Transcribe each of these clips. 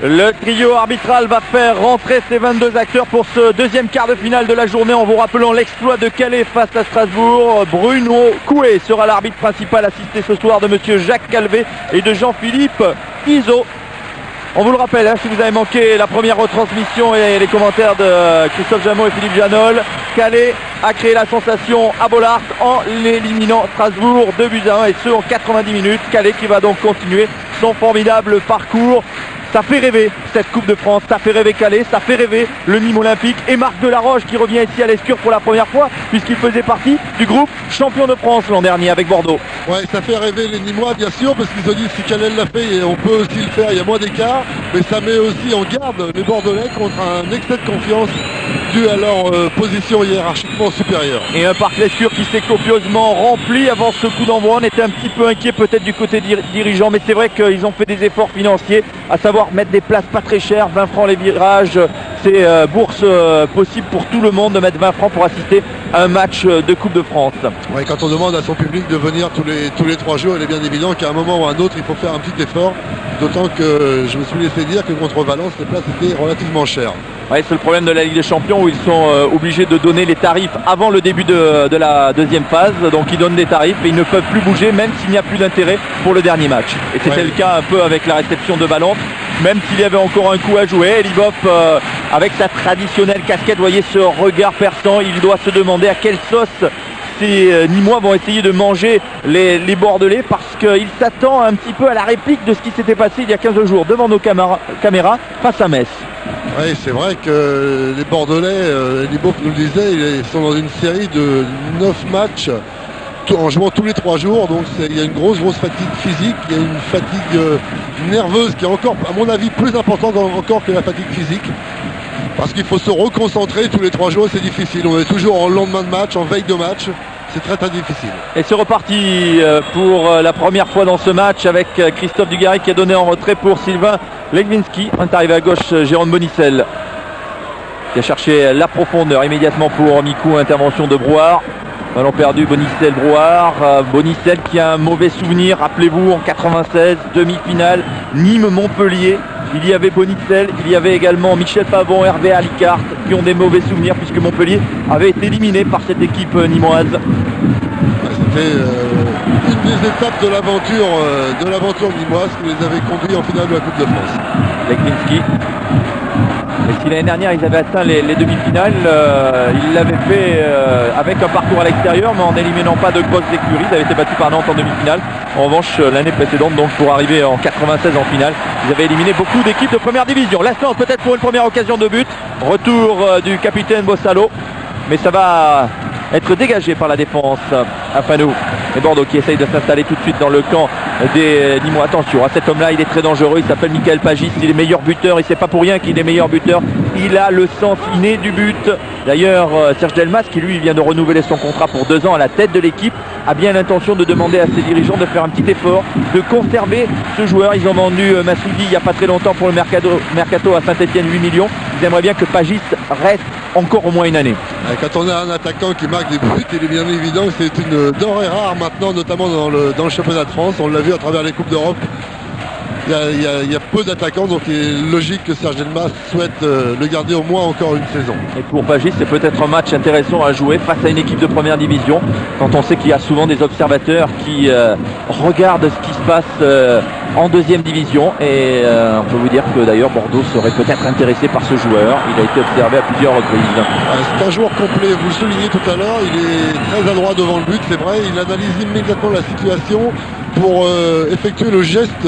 Le trio arbitral va faire rentrer ses 22 acteurs pour ce deuxième quart de finale de la journée en vous rappelant l'exploit de Calais face à Strasbourg. Bruno Coué sera l'arbitre principal, assisté ce soir de monsieur Jacques Calvé et de Jean-Philippe Iso. On vous le rappelle, si vous avez manqué la première retransmission et les commentaires de Christophe Jameau et Philippe Janol, Calais a créé la sensation à Bollaert en l'éliminant Strasbourg 2-1 et ce en 90 minutes. Calais qui va donc continuer son formidable parcours. Ça fait rêver cette Coupe de France, ça fait rêver Calais, ça fait rêver le Nîmes Olympique et Marc Delaroche qui revient ici à l'Escure pour la première fois puisqu'il faisait partie du groupe champion de France l'an dernier avec Bordeaux. Ouais, ça fait rêver les Nîmois bien sûr parce qu'ils se disent si Calais l'a fait et on peut aussi le faire, il y a moins d'écart, mais ça met aussi en garde les Bordelais contre un excès de confiance dû à leur position hiérarchiquement supérieure. Et un parc l'Escure qui s'est copieusement rempli avant ce coup d'envoi. On était un petit peu inquiet peut-être du côté dirigeant, mais c'est vrai qu'ils ont fait des efforts financiers, à savoir mettre des places pas très chères, 20 francs les virages, c'est bourse possible pour tout le monde de mettre 20 francs pour assister à un match de Coupe de France. Ouais, quand on demande à son public de venir tous les 3 jours, il est bien évident qu'à un moment ou à un autre il faut faire un petit effort, d'autant que je me suis laissé dire que contre Valence les places étaient relativement chères. Ouais, c'est le problème de la Ligue des Champions où ils sont obligés de donner les tarifs avant le début de la deuxième phase. Donc ils donnent des tarifs et ils ne peuvent plus bouger même s'il n'y a plus d'intérêt pour le dernier match. Et c'était le cas un peu avec la réception de Valence, même s'il y avait encore un coup à jouer. Elibov avec sa traditionnelle casquette, vous voyez ce regard perçant, il doit se demander à quelle sauce ces Nîmois vont essayer de manger les Bordelais parce qu'il s'attend un petit peu à la réplique de ce qui s'était passé il y a 15 jours devant nos caméras face à Metz. Oui, c'est vrai que les Bordelais, Elibov nous le disait, ils sont dans une série de 9 matchs en jouant tous les 3 jours, donc il y a une grosse fatigue physique, il y a une fatigue nerveuse qui est encore, à mon avis, plus importante encore que la fatigue physique. Parce qu'il faut se reconcentrer tous les 3 jours et c'est difficile. On est toujours en lendemain de match, en veille de match. C'est très difficile. Et c'est reparti pour la première fois dans ce match avec Christophe Dugarry qui a donné en retrait pour Sylvain Legwinski. On est arrivé à gauche, Jérôme Bonicel qui a cherché la profondeur immédiatement pour Mikou. Intervention de Brouard. Ballon perdu, Bonicel, Brouard. Bonicel qui a un mauvais souvenir. Rappelez-vous, en 96, demi-finale, Nîmes-Montpellier. Il y avait Bonicel, il y avait également Michel Pavon, Hervé Alicart qui ont des mauvais souvenirs puisque Montpellier avait été éliminé par cette équipe nîmoise. C'était une des étapes de l'aventure nîmoise qui les avait conduits en finale de la Coupe de France. Legwinski. Et si l'année dernière ils avaient atteint les demi-finales, ils l'avaient fait avec un parcours à l'extérieur mais en n'éliminant pas de grosses écuries. Ils avaient été battus par Nantes en demi-finale. En revanche, l'année précédente, donc pour arriver en 96 en finale, ils avaient éliminé beaucoup d'équipes de première division. La séance peut-être pour une première occasion de but. Retour du capitaine Bossalo, mais ça va être dégagé par la défense à Fanou. Et Bordeaux qui essaye de s'installer tout de suite dans le camp des Nîmois. Attention, à cet homme-là, il est très dangereux. Il s'appelle Michael Pagis. Il est meilleur buteur. Et c'est pas pour rien qu'il est meilleur buteur. Il a le sens inné du but. D'ailleurs, Serge Delmas, qui lui vient de renouveler son contrat pour 2 ans à la tête de l'équipe, a bien l'intention de demander à ses dirigeants de faire un petit effort, de conserver ce joueur. Ils ont vendu Massoudi il n'y a pas très longtemps pour le Mercato à Saint-Etienne 8 millions. Ils aimeraient bien que Pagis reste encore au moins une année. Quand on a un attaquant qui marque des buts, il est bien évident que c'est une denrée rare maintenant, notamment dans le championnat de France. On l'a vu à travers les Coupes d'Europe. Il y a peu d'attaquants, donc il est logique que Serge Delmas souhaite le garder au moins encore une saison. Et pour Pagis, c'est peut-être un match intéressant à jouer face à une équipe de première division, quand on sait qu'il y a souvent des observateurs qui regardent ce qui se passe en deuxième division. Et on peut vous dire que d'ailleurs Bordeaux serait peut-être intéressé par ce joueur. Il a été observé à plusieurs reprises. C'est un joueur complet, vous le soulignez tout à l'heure, il est très adroit devant le but, c'est vrai, il analyse immédiatement la situation pour effectuer le geste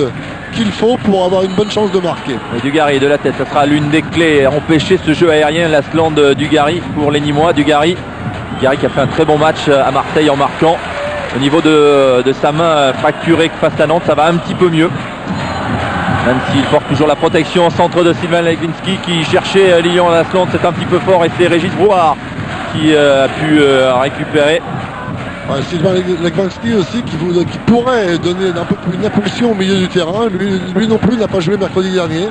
qu'il faut pour avoir une bonne chance de marquer. Et Dugarry de la tête, ça sera l'une des clés, empêcher ce jeu aérien, l'Aslan de Dugarry pour les Nîmois. Dugarry qui a fait un très bon match à Marseille en marquant. Au niveau de sa main fracturée face à Nantes, ça va un petit peu mieux. Même s'il porte toujours la protection au centre de Sylvain Legwinski qui cherchait Lyon à l'Aslan, c'est un petit peu fort et c'est Régis Brouard qui a pu récupérer. Sylvain Legwinski aussi qui pourrait donner un peu plus une impulsion au milieu du terrain. Lui non plus n'a pas joué mercredi dernier.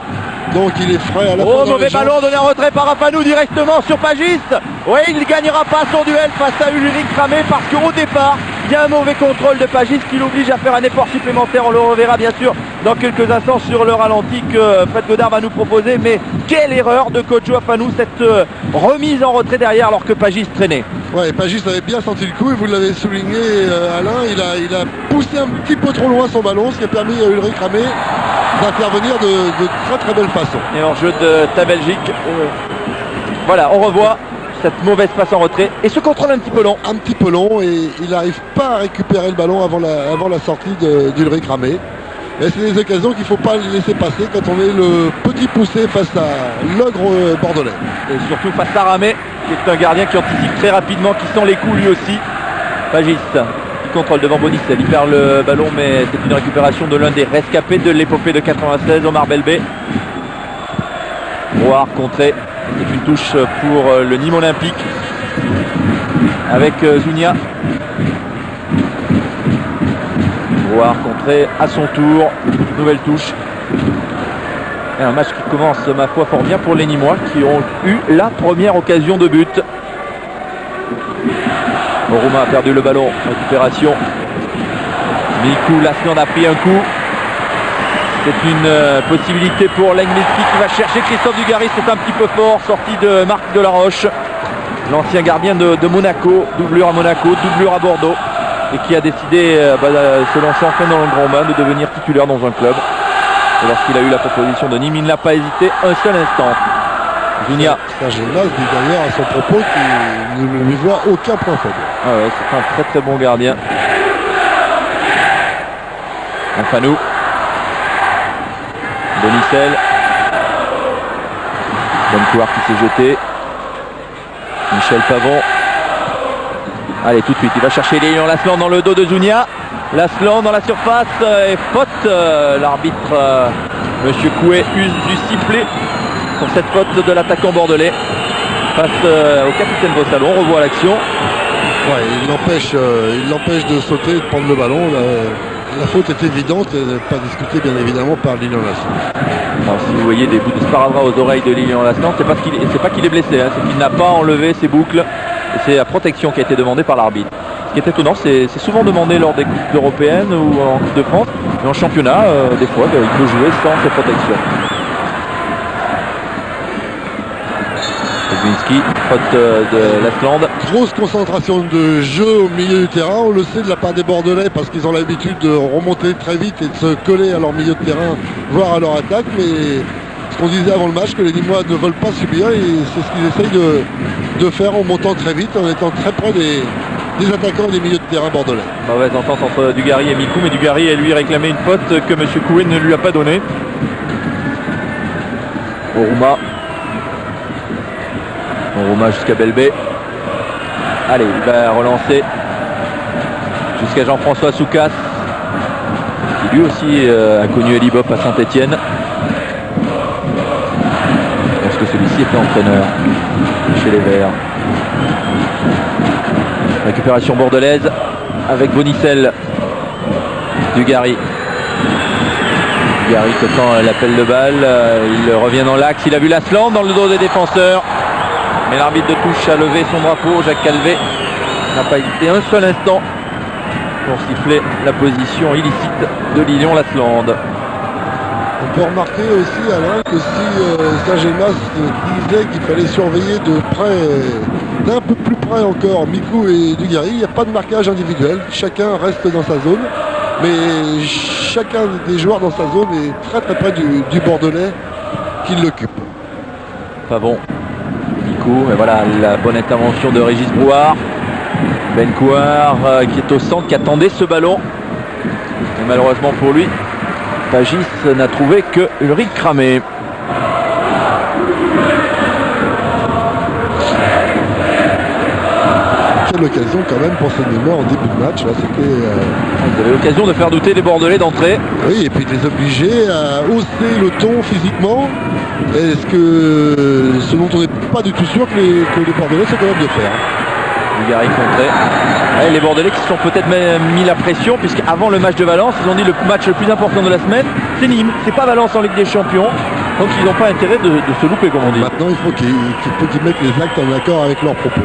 Donc il est frais à la fois. Oh, mauvais ballon donné en retrait par Afanou directement sur Pagis. Oui, il ne gagnera pas son duel face à Ulrich Kramé parce qu'au départ, bien mauvais contrôle de Pagis qui l'oblige à faire un effort supplémentaire. On le reverra bien sûr dans quelques instants sur le ralenti que Fred Godard va nous proposer. Mais quelle erreur de Kojo Afanou, cette remise en retrait derrière alors que Pagis traînait. Ouais, Pagis avait bien senti le coup et vous l'avez souligné, Alain. Il a poussé un petit peu trop loin son ballon, ce qui a permis à Ulrich Ramé d'intervenir de très très belle façon. Et en jeu de ta Belgique, voilà, on revoit cette mauvaise passe en retrait et ce contrôle un petit peu long. Un petit peu long et il n'arrive pas à récupérer le ballon avant la sortie d'Ulrich Ramé. Et c'est des occasions qu'il ne faut pas laisser passer quand on est le petit poussé face à l'ogre bordelais. Et surtout face à Ramé, qui est un gardien qui anticipe très rapidement, qui sent les coups lui aussi. Pagis qui contrôle devant Bonicel, il perd le ballon mais c'est une récupération de l'un des rescapés de l'épopée de 96, Omar Belbé. Brouard contré, c'est une touche pour le Nîmes Olympique avec Zounia. Brouard contré à son tour, nouvelle touche. Et un match qui commence ma foi fort bien pour les Nîmois qui ont eu la première occasion de but. Orouma a perdu le ballon, récupération. Mikou Lasland a pris un coup. C'est une possibilité pour Lengminski qui va chercher Christophe Dugarry, c'est un petit peu fort, sorti de Marc Delaroche, l'ancien gardien de Monaco, doublure à Monaco, doublure à Bordeaux, et qui a décidé de se lancer enfin dans le grand bain, de devenir titulaire dans un club. Et lorsqu'il a eu la proposition de Nîmes, il n'a pas hésité un seul instant. Zounia. Serge Mas dit d'ailleurs à son propos qu'il ne lui voit aucun point faible. Ah ouais, c'est un très très bon gardien. Afanou. Bonicel. Bencouard qui s'est jeté. Michel Pavon. Allez, tout de suite, il va chercher Léon Lasland dans le dos de Zounia. Lasland dans la surface et faute. L'arbitre, Monsieur Coué, use du sifflet pour cette faute de l'attaquant bordelais face au capitaine Vossalon. On revoit l'action. Ouais, il l'empêche de sauter, de prendre le ballon. La faute est évidente et pas discutée bien évidemment par Lilian Lasland. Alors, si vous voyez des bouts de sparadrap aux oreilles de Lilian Lasland, c'est pas qu'il est blessé, hein, c'est qu'il n'a pas enlevé ses boucles. Et c'est la protection qui a été demandée par l'arbitre. Ce qui est étonnant, c'est souvent demandé lors des coupes européennes ou en Coupe de France, mais en championnat, des fois, il peut jouer sans cette protection. Lengminski, faute de Lasland. Grosse concentration de jeu au milieu du terrain, on le sait de la part des Bordelais parce qu'ils ont l'habitude de remonter très vite et de se coller à leur milieu de terrain, voire à leur attaque, mais ce qu'on disait avant le match, que les Nîmois ne veulent pas subir et c'est ce qu'ils essayent de faire en montant très vite, en étant très près des attaquants et des milieux de terrain bordelais. Mauvaise entente entre Dugarry et Mikou, mais Dugarry a lui réclamé une faute que M. Coué ne lui a pas donnée. Orouma jusqu'à Belbé. Allez, il va relancer jusqu'à Jean-François Soukas, qui lui aussi a connu Elibop à Saint-Etienne. Je pense que celui-ci était entraîneur chez les Verts. Récupération bordelaise avec Bonicel. Dugarry qui attend l'appel de balle. Il revient dans l'axe. Il a vu Lasland dans le dos des défenseurs. Mais l'arbitre de touche a levé son drapeau. Jacques Calvé n'a pas hésité un seul instant pour siffler la position illicite de Lilian Lasland. On peut remarquer aussi, Alain, que si Serge Mas disait qu'il fallait surveiller de près, d'un peu plus près encore, Mikou et Dugarry, il n'y a pas de marquage individuel. Chacun reste dans sa zone, mais chacun des joueurs dans sa zone est très très près du Bordelais qui l'occupe. Pavon, Mikou, et voilà la bonne intervention de Régis Brouard. Bencouard qui est au centre, qui attendait ce ballon. Et malheureusement pour lui, Pagis n'a trouvé que Ulrich Ramé. Quelle occasion quand même pour ces Nîmois en début de match. Là, Ils avaient l'occasion de faire douter les Bordelais d'entrée. Oui, et puis de les obliger à hausser le ton physiquement. Est-ce que ce dont on n'est pas du tout sûr que les Bordelais sont capables de faire. Dugarry contré. Ouais, les Bordelais qui se sont peut-être mis la pression, puisqu'avant le match de Valence, ils ont dit le match le plus important de la semaine, c'est Nîmes, c'est pas Valence en Ligue des Champions. Donc ils n'ont pas intérêt de se louper, comme on dit. Maintenant, il faut qu'ils mettent les actes en accord avec leurs propos.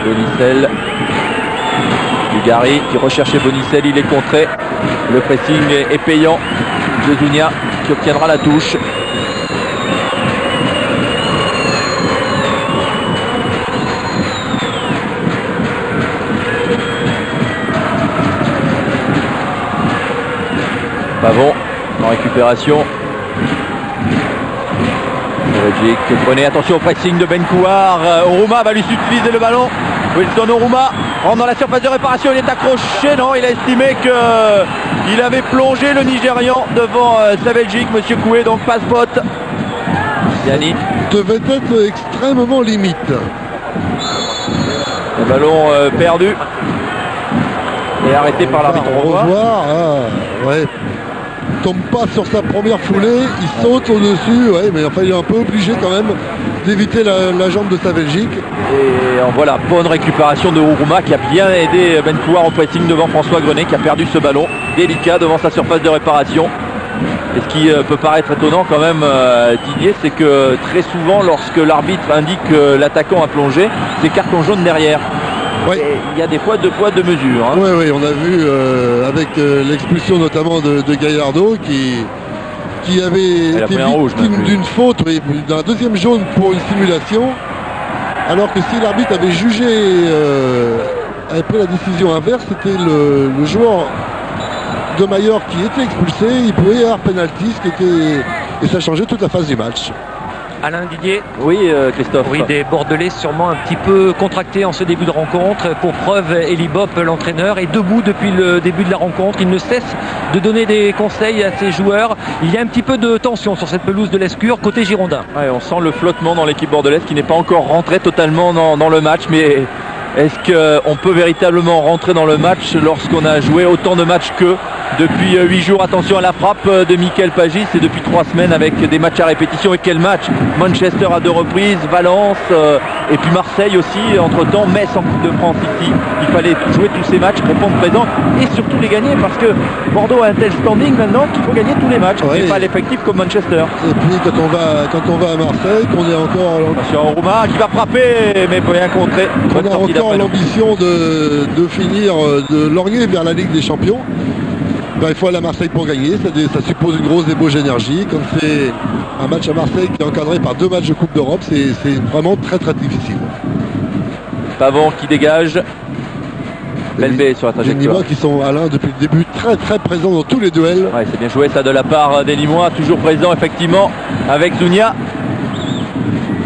Bonicel. Dugarry qui recherchait Bonicel, il est contré. Le pressing est payant de Zounia qui obtiendra la touche. Pavon en récupération. Prenez attention au pressing de Benkouar. Oruma va lui utiliser le ballon. Wilson Oruma rentre dans la surface de réparation. Il est accroché. Non, il a estimé qu'il avait plongé le Nigérian devant sa Belgique. Monsieur Coué, donc passe-botte. Yanni devait être extrêmement limite. Le ballon perdu. Et arrêté par l'arbitre. Au revoir. Ah, ouais. Tombe pas sur sa première foulée, il saute au-dessus, ouais, mais enfin il est un peu obligé quand même d'éviter la jambe de sa Belgique. Et on voit la bonne récupération de Oruma qui a bien aidé Benkouar au pressing devant François Grenet qui a perdu ce ballon délicat devant sa surface de réparation. Et ce qui peut paraître étonnant quand même, Didier, c'est que très souvent lorsque l'arbitre indique que l'attaquant a plongé, c'est carton jaune derrière. Ouais. Il y a des fois deux mesures. Hein. Oui, on a vu avec l'expulsion notamment de Gallardo qui avait été victime d'une faute, oui, d'un deuxième jaune pour une simulation. Alors que si l'arbitre avait jugé, avait pris la décision inverse, c'était le joueur de Mayor qui était expulsé, il pouvait y avoir penalty, et ça changeait toute la phase du match. Alain Didier. Oui, Christophe. Oui, des Bordelais sûrement un petit peu contractés en ce début de rencontre. Pour preuve, Eli Bopp, l'entraîneur, est debout depuis le début de la rencontre. Il ne cesse de donner des conseils à ses joueurs. Il y a un petit peu de tension sur cette pelouse de l'Escure côté girondin. Ouais, on sent le flottement dans l'équipe bordelaise qui n'est pas encore rentré totalement dans le match. Mais est-ce qu'on peut véritablement rentrer dans le match lorsqu'on a joué autant de matchs qu'eux depuis 8 jours? Attention à la frappe de Michael Pagis, et depuis 3 semaines avec des matchs à répétition. Et quel match! Manchester à 2 reprises, Valence et puis Marseille aussi entre temps, Metz en Coupe de France ici. Il fallait jouer tous ces matchs, répondre présent et surtout les gagner, parce que Bordeaux a un tel standing maintenant qu'il faut gagner tous les matchs, ouais, et pas l'effectif comme Manchester. Et puis quand on va à Marseille, qu'on est encore... Attention Rouma qui va frapper mais bien contré. On a encore l'ambition de finir, de lorgner vers la Ligue des Champions. Ben, il faut aller à Marseille pour gagner, ça suppose une grosse débauche d'énergie. Comme c'est un match à Marseille qui est encadré par 2 matchs de Coupe d'Europe, c'est vraiment très très difficile. Pavon qui dégage. Belbé sur la trajectoire. Les Nîmois qui sont, Alain, depuis le début très très présents dans tous les duels. Ouais, c'est bien joué ça de la part des Nîmois, toujours présent effectivement avec Zounia.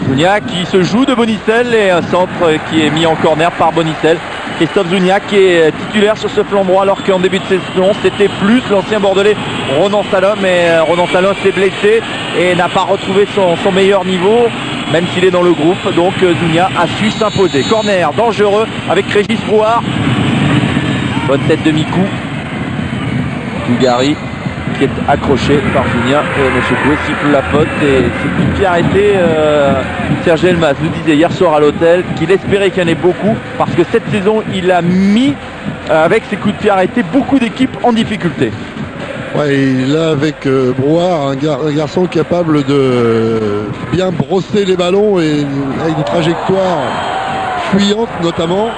Zounia qui se joue de Bonicel, et un centre qui est mis en corner par Bonicel. Christophe Zounia qui est titulaire sur ce flanc droit, alors qu'en début de saison c'était plus l'ancien bordelais Ronan Salom, mais Ronan Salom s'est blessé et n'a pas retrouvé son meilleur niveau, même s'il est dans le groupe. Donc Zounia a su s'imposer. Corner dangereux avec Régis Brouard. Bonne tête de Mikou. Dugarry qui est accroché par Zounia, et M. Coué siffle la faute, et c'est coup de pied arrêté. Serge Elmas nous disait hier soir à l'hôtel qu'il espérait qu'il y en ait beaucoup, parce que cette saison il a mis avec ses coups de pied arrêtés beaucoup d'équipes en difficulté. Ouais, il a avec Brouard un garçon capable de bien brosser les ballons, et avec une trajectoire fuyante notamment,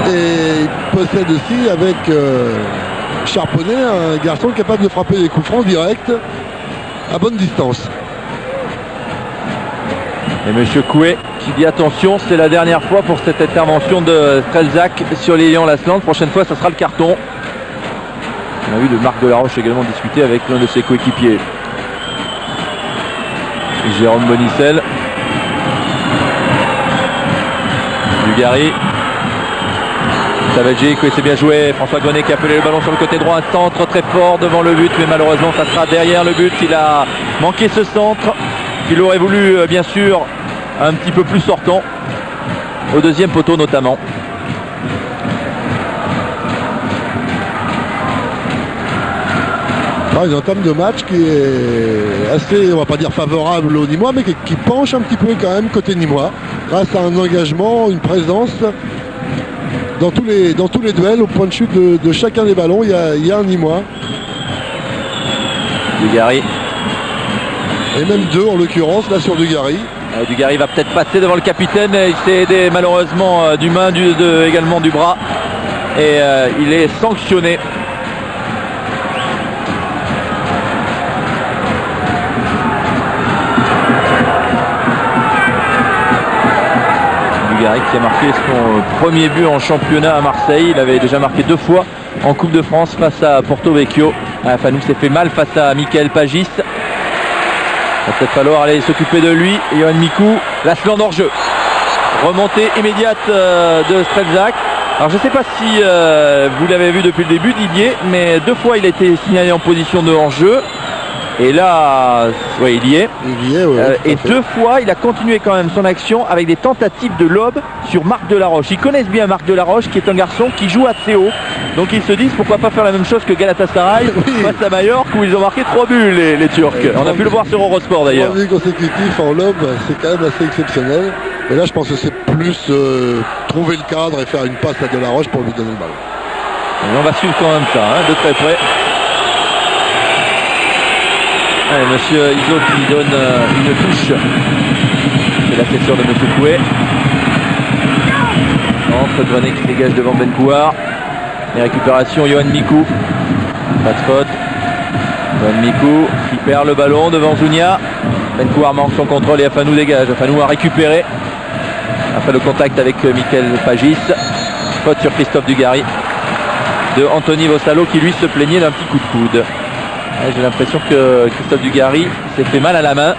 et il possède aussi avec Charponnet un garçon capable de frapper des coups francs directs à bonne distance. Et M. Coué qui dit attention, c'est la dernière fois pour cette intervention de Strelzak sur Lilian Lasland. Prochaine fois, ça sera le carton. On a vu de Marc Delaroche également discuter avec l'un de ses coéquipiers. Jérôme Bonicel. Dugarry. Savadji, c'est bien joué. François Grenet qui a appelé le ballon sur le côté droit. Un centre très fort devant le but, mais malheureusement ça sera derrière le but. Il a manqué ce centre. Il aurait voulu bien sûr un petit peu plus sortant, au deuxième poteau notamment. Une entame de match qui est assez, on va pas dire favorable aux Nîmois, mais qui penche un petit peu quand même côté Nîmois, grâce à un engagement, une présence dans tous les duels. Au point de chute de chacun des ballons, il y a un Nîmois. Dugarry. Et même 2 en l'occurrence, là sur Dugarry. Dugarry va peut-être passer devant le capitaine. Il s'est aidé malheureusement du main, également du bras. Et il est sanctionné. Dugarry qui a marqué son premier but en championnat à Marseille. Il avait déjà marqué 2 fois en Coupe de France face à Porto Vecchio. Fanou s'est fait mal face à Michael Pagis. Il va peut-être falloir aller s'occuper de lui. Johan Mikou, Lasland hors-jeu. Remontée immédiate de Strelzak. Alors je ne sais pas si vous l'avez vu depuis le début, Didier, mais 2 fois il a été signalé en position de hors-jeu. Et là, ouais, il y est. Et 2 fois, il a continué quand même son action avec des tentatives de lob sur Marc Delaroche. Ils connaissent bien Marc Delaroche, qui est un garçon qui joue assez haut. Donc ils se disent pourquoi pas faire la même chose que Galatasaray face à Majorque, où ils ont marqué 3 buts les Turcs. On a pu le voir sur Eurosport d'ailleurs. 3 buts consécutifs en lob, c'est quand même assez exceptionnel. Et là, je pense que c'est plus trouver le cadre et faire une passe à Delaroche pour lui donner le ballon. Et on va suivre quand même ça, de très près. Allez, monsieur Iso qui donne une touche. C'est la cession de monsieur Coué. Entre Grenet qui dégage devant Benkouar. Et récupération Johan Mikou. Pas de faute. Johan Mikou qui perd le ballon devant Zounia. Benkouar manque son contrôle et Afanou dégage. Afanou a récupéré. Après le contact avec Michael Pagis. Faute sur Christophe Dugarry. De Anthony Vossalo qui lui se plaignait d'un petit coup de coude. J'ai l'impression que Christophe Dugarry s'est fait mal à la main.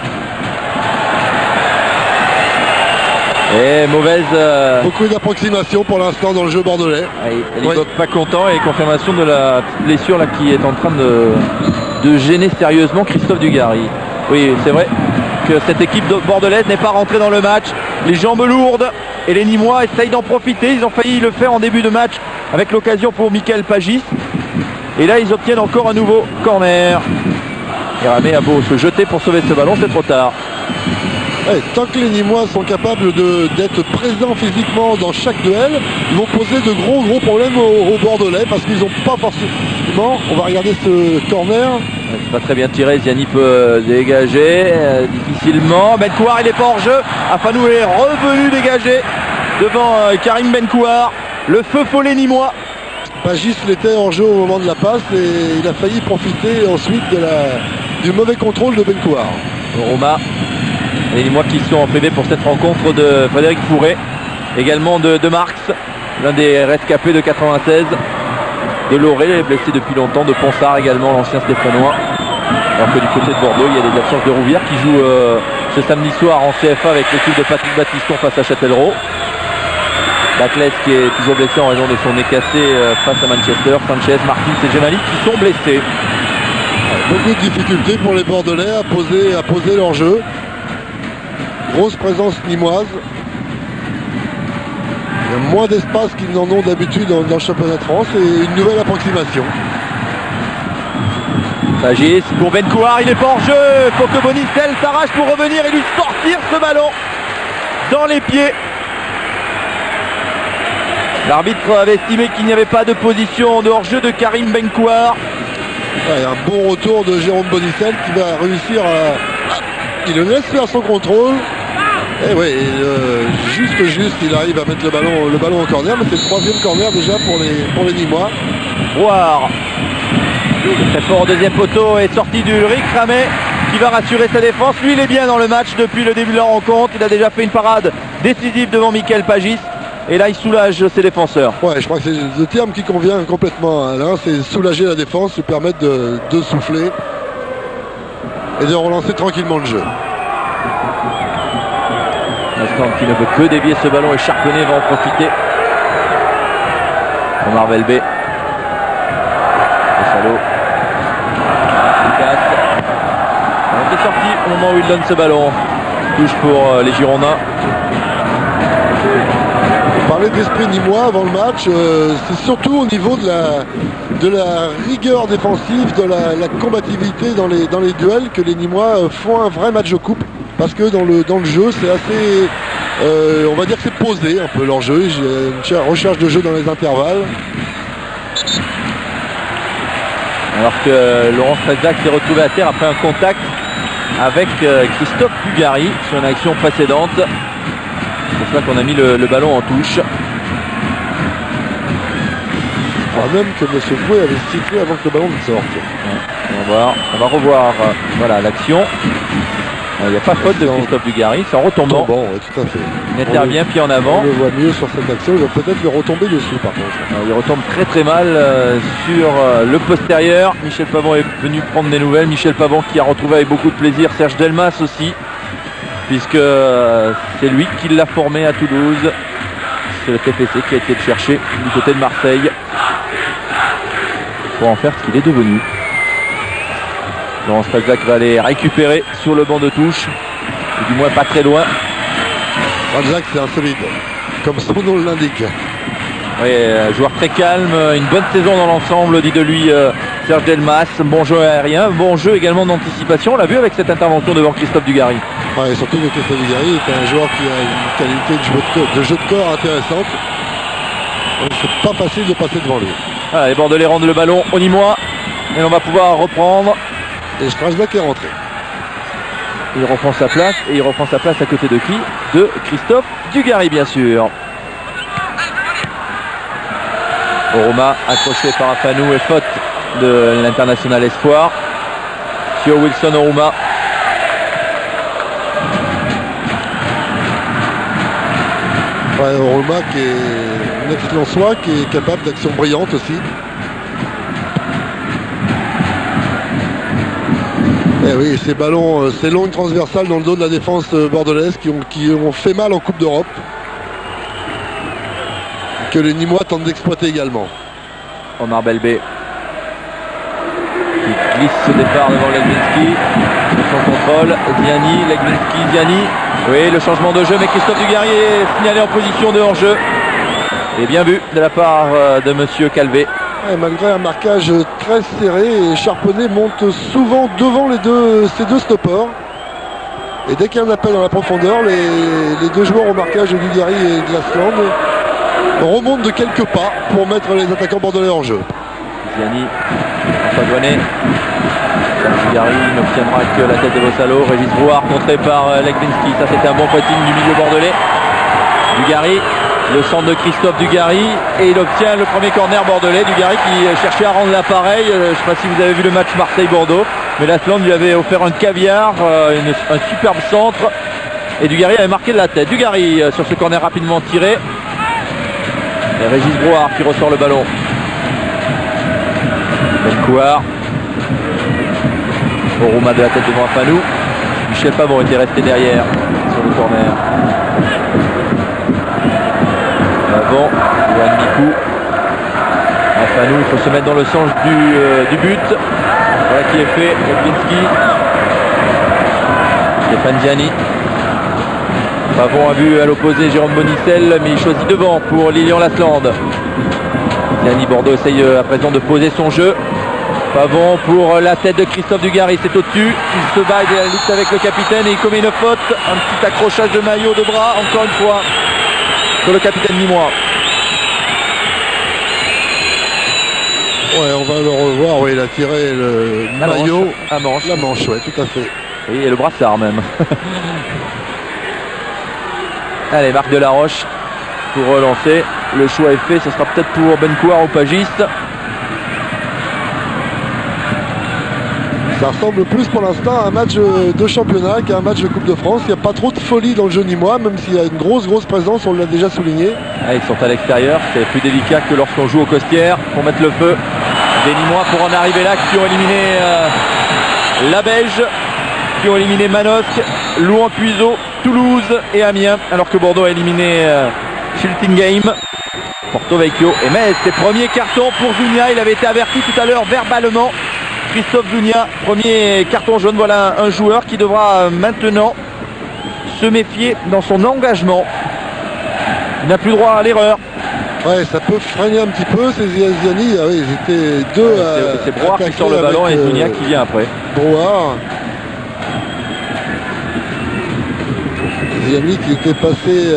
Et mauvaise... Beaucoup d'approximations pour l'instant dans le jeu bordelais. Il n'est pas content et confirmation de la blessure là, qui est en train de gêner sérieusement Christophe Dugarry. Oui, c'est vrai que cette équipe bordelaise n'est pas rentrée dans le match. Les jambes lourdes et les Nîmois essayent d'en profiter. Ils ont failli le faire en début de match avec l'occasion pour Michael Pagis. Et là, ils obtiennent encore un nouveau corner. Et Ramé a beau se jeter pour sauver ce ballon, c'est trop tard. Ouais, tant que les Nîmois sont capables d'être présents physiquement dans chaque duel, ils vont poser de gros problèmes aux Bordelais parce qu'ils n'ont pas forcément... On va regarder ce corner. C'est pas très bien tiré, Ziani peut dégager difficilement. Benkouar, il est pas hors jeu. Afanou est revenu dégager devant Karim Benkouar. Le feu follet nîmois. Pagis l'était en jeu au moment de la passe et il a failli profiter ensuite du mauvais contrôle de Benkouar. Roma, les Nîmois qui sont en privé pour cette rencontre de Frédéric Fourré, également de Marx, l'un des rescapés de 96, de Loré, blessé depuis longtemps, de Ponsard également, l'ancien Stéphanois. Alors que du côté de Bordeaux, il y a des absences de Rouvière qui joue ce samedi soir en CFA avec l'équipe de Patrick Battiston face à Châtellerault. Baclès qui est toujours blessé en raison de son nez cassé face à Manchester. Sanchez, Martins et Gemali qui sont blessés. Beaucoup de difficultés pour les Bordelais à poser leur jeu. Grosse présence nîmoise. Il y a moins d'espace qu'ils n'en ont d'habitude dans le championnat de France et une nouvelle approximation. Pagis pour Benkouar, il est pas hors jeu. Il faut que Bonicel s'arrache pour revenir et lui sortir ce ballon dans les pieds. L'arbitre avait estimé qu'il n'y avait pas de position de hors-jeu de Karim Benkouar. Ouais, un bon retour de Jérôme Bonicel qui va réussir à... Il le laisse faire son contrôle. Et oui, juste, il arrive à mettre le ballon au corner, mais c'est le 3e corner déjà pour les Nîmois. Voir. Très fort au deuxième poteau est sorti du Rick Ramé qui va rassurer sa défense. Lui, il est bien dans le match depuis le début de la rencontre. Il a déjà fait une parade décisive devant Michael Pagis. Et là, il soulage ses défenseurs. Ouais, je crois que c'est le terme qui convient complètement à Alain. C'est soulager la défense, lui permettre de souffler et de relancer tranquillement le jeu. Lasland qui ne veut que dévier ce ballon et Charpenay va en profiter. Omar Velbé. Salaud. Il est sorti au moment où il donne ce ballon. Touche pour les Girondins. On parlait d'esprit nîmois avant le match. C'est surtout au niveau de la rigueur défensive, de la combativité dans les duels que les Nîmois font un vrai match de coupe. Parce que dans le jeu, c'est assez... on va dire que c'est posé un peu leur jeu. J'ai une recherche de jeu dans les intervalles. Alors que Laurent Strelzak s'est retrouvé à terre après un contact avec Christophe Dugarry sur une action précédente. C'est pour cela qu'on a mis le ballon en touche. Je crois même que M. Fouet avait sifflé avant que le ballon ne sorte. On va revoir voilà l'action. Il n'y a pas faute de Christophe Dugarry, c'est en retombant. Bon, ouais, tout à fait. Il intervient pied en avant. On le voit mieux sur cette action, il va peut-être le retomber dessus par contre. Il retombe très mal sur le postérieur. Michel Pavon est venu prendre des nouvelles. Michel Pavon qui a retrouvé avec beaucoup de plaisir Serge Delmas aussi, puisque c'est lui qui l'a formé à Toulouse. C'est le TFC qui a été le chercher du côté de Marseille pour en faire ce qu'il est devenu. Laurent Strelzak va aller récupérer sur le banc de touche, ou du moins pas très loin. Strelzak, c'est un solide, comme son nom l'indique. Oui, joueur très calme, une bonne saison dans l'ensemble, dit de lui Serge Delmas. Bon jeu aérien, bon jeu également d'anticipation. On l'a vu avec cette intervention devant Christophe Dugarry. Ouais, surtout que Christophe Dugarry est un joueur qui a une qualité de jeu de corps intéressante. C'est pas facile de passer devant lui. Voilà, les Bordelais rendent le ballon au Nîmois et on va pouvoir reprendre. Et Strasbourg est rentré. Il reprend sa place et il reprend sa place à côté de qui? De Christophe Dugarry, bien sûr. Oroma accroché par Afanou et faute de l'international espoir sur Wilson Oroma. Ouais, Oroma qui est un excellent soi, qui est capable d'actions brillantes aussi. Et oui, ces ballons, ces longues transversales dans le dos de la défense bordelaise qui ont fait mal en Coupe d'Europe. Que les Nîmois tentent d'exploiter également. Omar Belbé qui glisse ce départ devant Leglinski. Son contrôle, Ziani, Leglinski, Ziani. Oui, le changement de jeu, mais Christophe Dugarry est signalé en position de hors-jeu. Et bien vu de la part de Monsieur Calvé. Et malgré un marquage très serré, Charpenay monte souvent devant ces deux stoppers. Et dès qu'il y a un appel dans la profondeur, les deux joueurs au marquage de Dugarry et Glasland remontent de quelques pas pour mettre les attaquants bordelais en jeu. Ziani, François Douanet. Dugarry n'obtiendra que la tête de Vossalo. Régis Brouard contré par Leglinski. Ça, c'était un bon pressing du milieu bordelais. Dugarry. Le centre de Christophe Dugarry et il obtient le premier corner bordelais. Dugarry qui cherchait à rendre l'appareil. Je ne sais pas si vous avez vu le match Marseille-Bordeaux, mais l'Athlante lui avait offert un caviar, un superbe centre et Dugarry avait marqué de la tête. Dugarry sur ce corner rapidement tiré et Régis Brouard qui ressort le ballon. Belkouar. Oroma de la tête devant Afanou. Michel Pavon était resté derrière sur le corner. Avant, Johan Mikou. Afanou, il faut se mettre dans le sens du but. Voilà qui est fait. Leglinski. Stéphane Ziani. Pavon a vu à l'opposé Jérôme Bonicel, mais il choisit devant pour Lilian Lasland. Ziani, Bordeaux essaye à présent de poser son jeu. Pavon pour la tête de Christophe Dugarry, c'est au-dessus. Il se bat et lutte avec le capitaine et il commet une faute. Un petit accrochage de maillot de bras, encore une fois, sur le capitaine nîmois. Ouais, on va le revoir. Oui, il a tiré le maillot. La manche, ouais, tout à fait. Oui, et le brassard même. Allez, Marc Delaroche pour relancer. Le choix est fait, ce sera peut-être pour Benkoua ou Pagiste. Ça ressemble plus pour l'instant à un match de championnat qu'à un match de Coupe de France. Il n'y a pas trop de folie dans le jeu nîmois, même s'il y a une grosse présence, on l'a déjà souligné. Ah, ils sont à l'extérieur, c'est plus délicat que lorsqu'on joue aux Costières pour mettre le feu. Des Nîmois pour en arriver là, qui ont éliminé la Belge, qui ont éliminé Manosque, Louan-Cuiseaux, Toulouse et Amiens, alors que Bordeaux a éliminé Schiltingheim, Porto Vecchio et Metz. C'est premier carton pour Zounia, il avait été averti tout à l'heure verbalement. Christophe Zounia, premier carton jaune. Voilà un joueur qui devra maintenant se méfier dans son engagement. Il n'a plus droit à l'erreur. Ouais, ça peut freiner un petit peu. Ces Ziani, ils étaient deux à. C'est Brouard qui sort le ballon et Zounia qui vient après. Brouard. Ziani qui était passé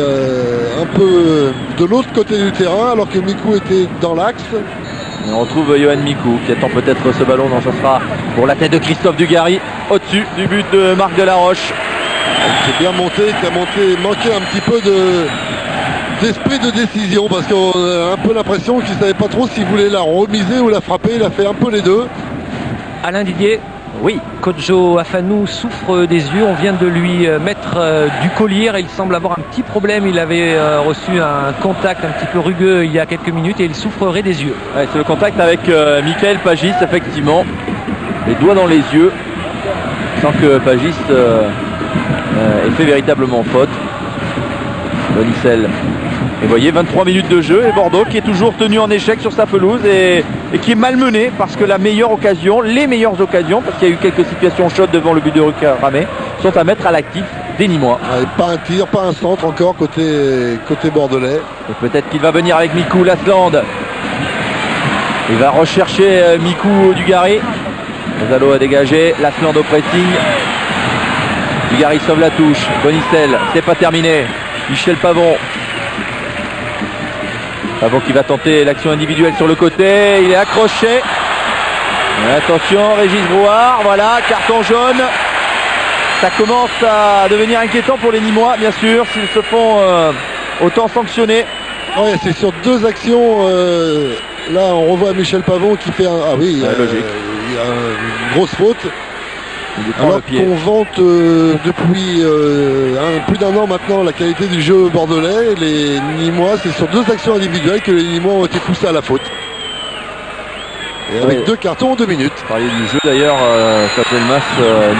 un peu de l'autre côté du terrain alors que Mikou était dans l'axe. Et on retrouve Johan Mikou qui attend peut-être ce ballon. Non, ce sera pour la tête de Christophe Dugarry. au-dessus du but de Marc Delaroche. C'est bien monté, qui a manqué un petit peu d'esprit de décision parce qu'on a un peu l'impression qu'il ne savait pas trop s'il voulait la remiser ou la frapper. Il a fait un peu les deux. Alain Didier. Oui, Kodjo Afanou souffre des yeux. On vient de lui mettre du collier. Il semble avoir un petit problème. Il avait reçu un contact un petit peu rugueux il y a quelques minutes et il souffrerait des yeux. Ouais, c'est le contact avec Michael Pagis, effectivement. Les doigts dans les yeux. Sans que Pagis ait fait véritablement faute. Bonicel. Et vous voyez, 23 minutes de jeu et Bordeaux qui est toujours tenu en échec sur sa pelouse et qui est malmené parce que les meilleures occasions, parce qu'il y a eu quelques situations chaudes devant le but de Ramé, sont à mettre à l'actif des Nîmois. Ouais, pas un tir, pas un centre encore côté bordelais. Et peut-être qu'il va venir avec Mikou Lasland. Il va rechercher Mikou Dugarry. Zalo a dégagé, Lasland au pressing. Dugarry sauve la touche. Bonicel, c'est pas terminé. Michel Pavon. Pavon qui va tenter l'action individuelle sur le côté. Il est accroché. Et attention, Régis Brouard. Voilà, carton jaune. Ça commence à devenir inquiétant pour les Nîmois, bien sûr, s'ils se font autant sanctionner. Ouais, c'est sur deux actions. Là, on revoit Michel Pavon qui fait un. Ah oui, logique. Il y a une grosse faute. Alors qu'on vante depuis plus d'un an maintenant la qualité du jeu bordelais, les Nîmois, c'est sur deux actions individuelles que les Nîmois ont été poussés à la faute. Et avec deux cartons en 2 minutes. Parler du jeu d'ailleurs, Mas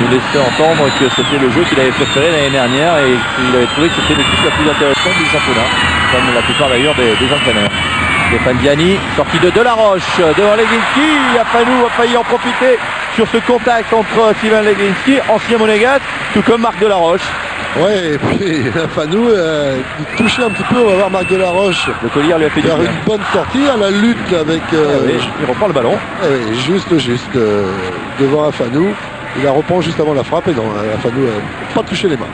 nous laissait entendre que c'était le jeu qu'il avait préféré l'année dernière et qu'il avait trouvé que c'était l'équipe la plus intéressante du championnat, comme la plupart d'ailleurs des entraîneurs. Stéphane Diani, sorti de Delaroche devant Leglinski. Afanou a failli en profiter sur ce contact entre Sylvain Leglinski, ancien monégasque, tout comme Marc Delaroche. Ouais, et puis Afanou touchait un petit peu, on va voir Marc Delaroche. Le collier lui a fait faire une bonne sortie à la lutte avec. Il reprend le ballon. Oui, juste devant Afanou. Il la reprend juste avant la frappe et non, Afanou n'a pas touché les mains.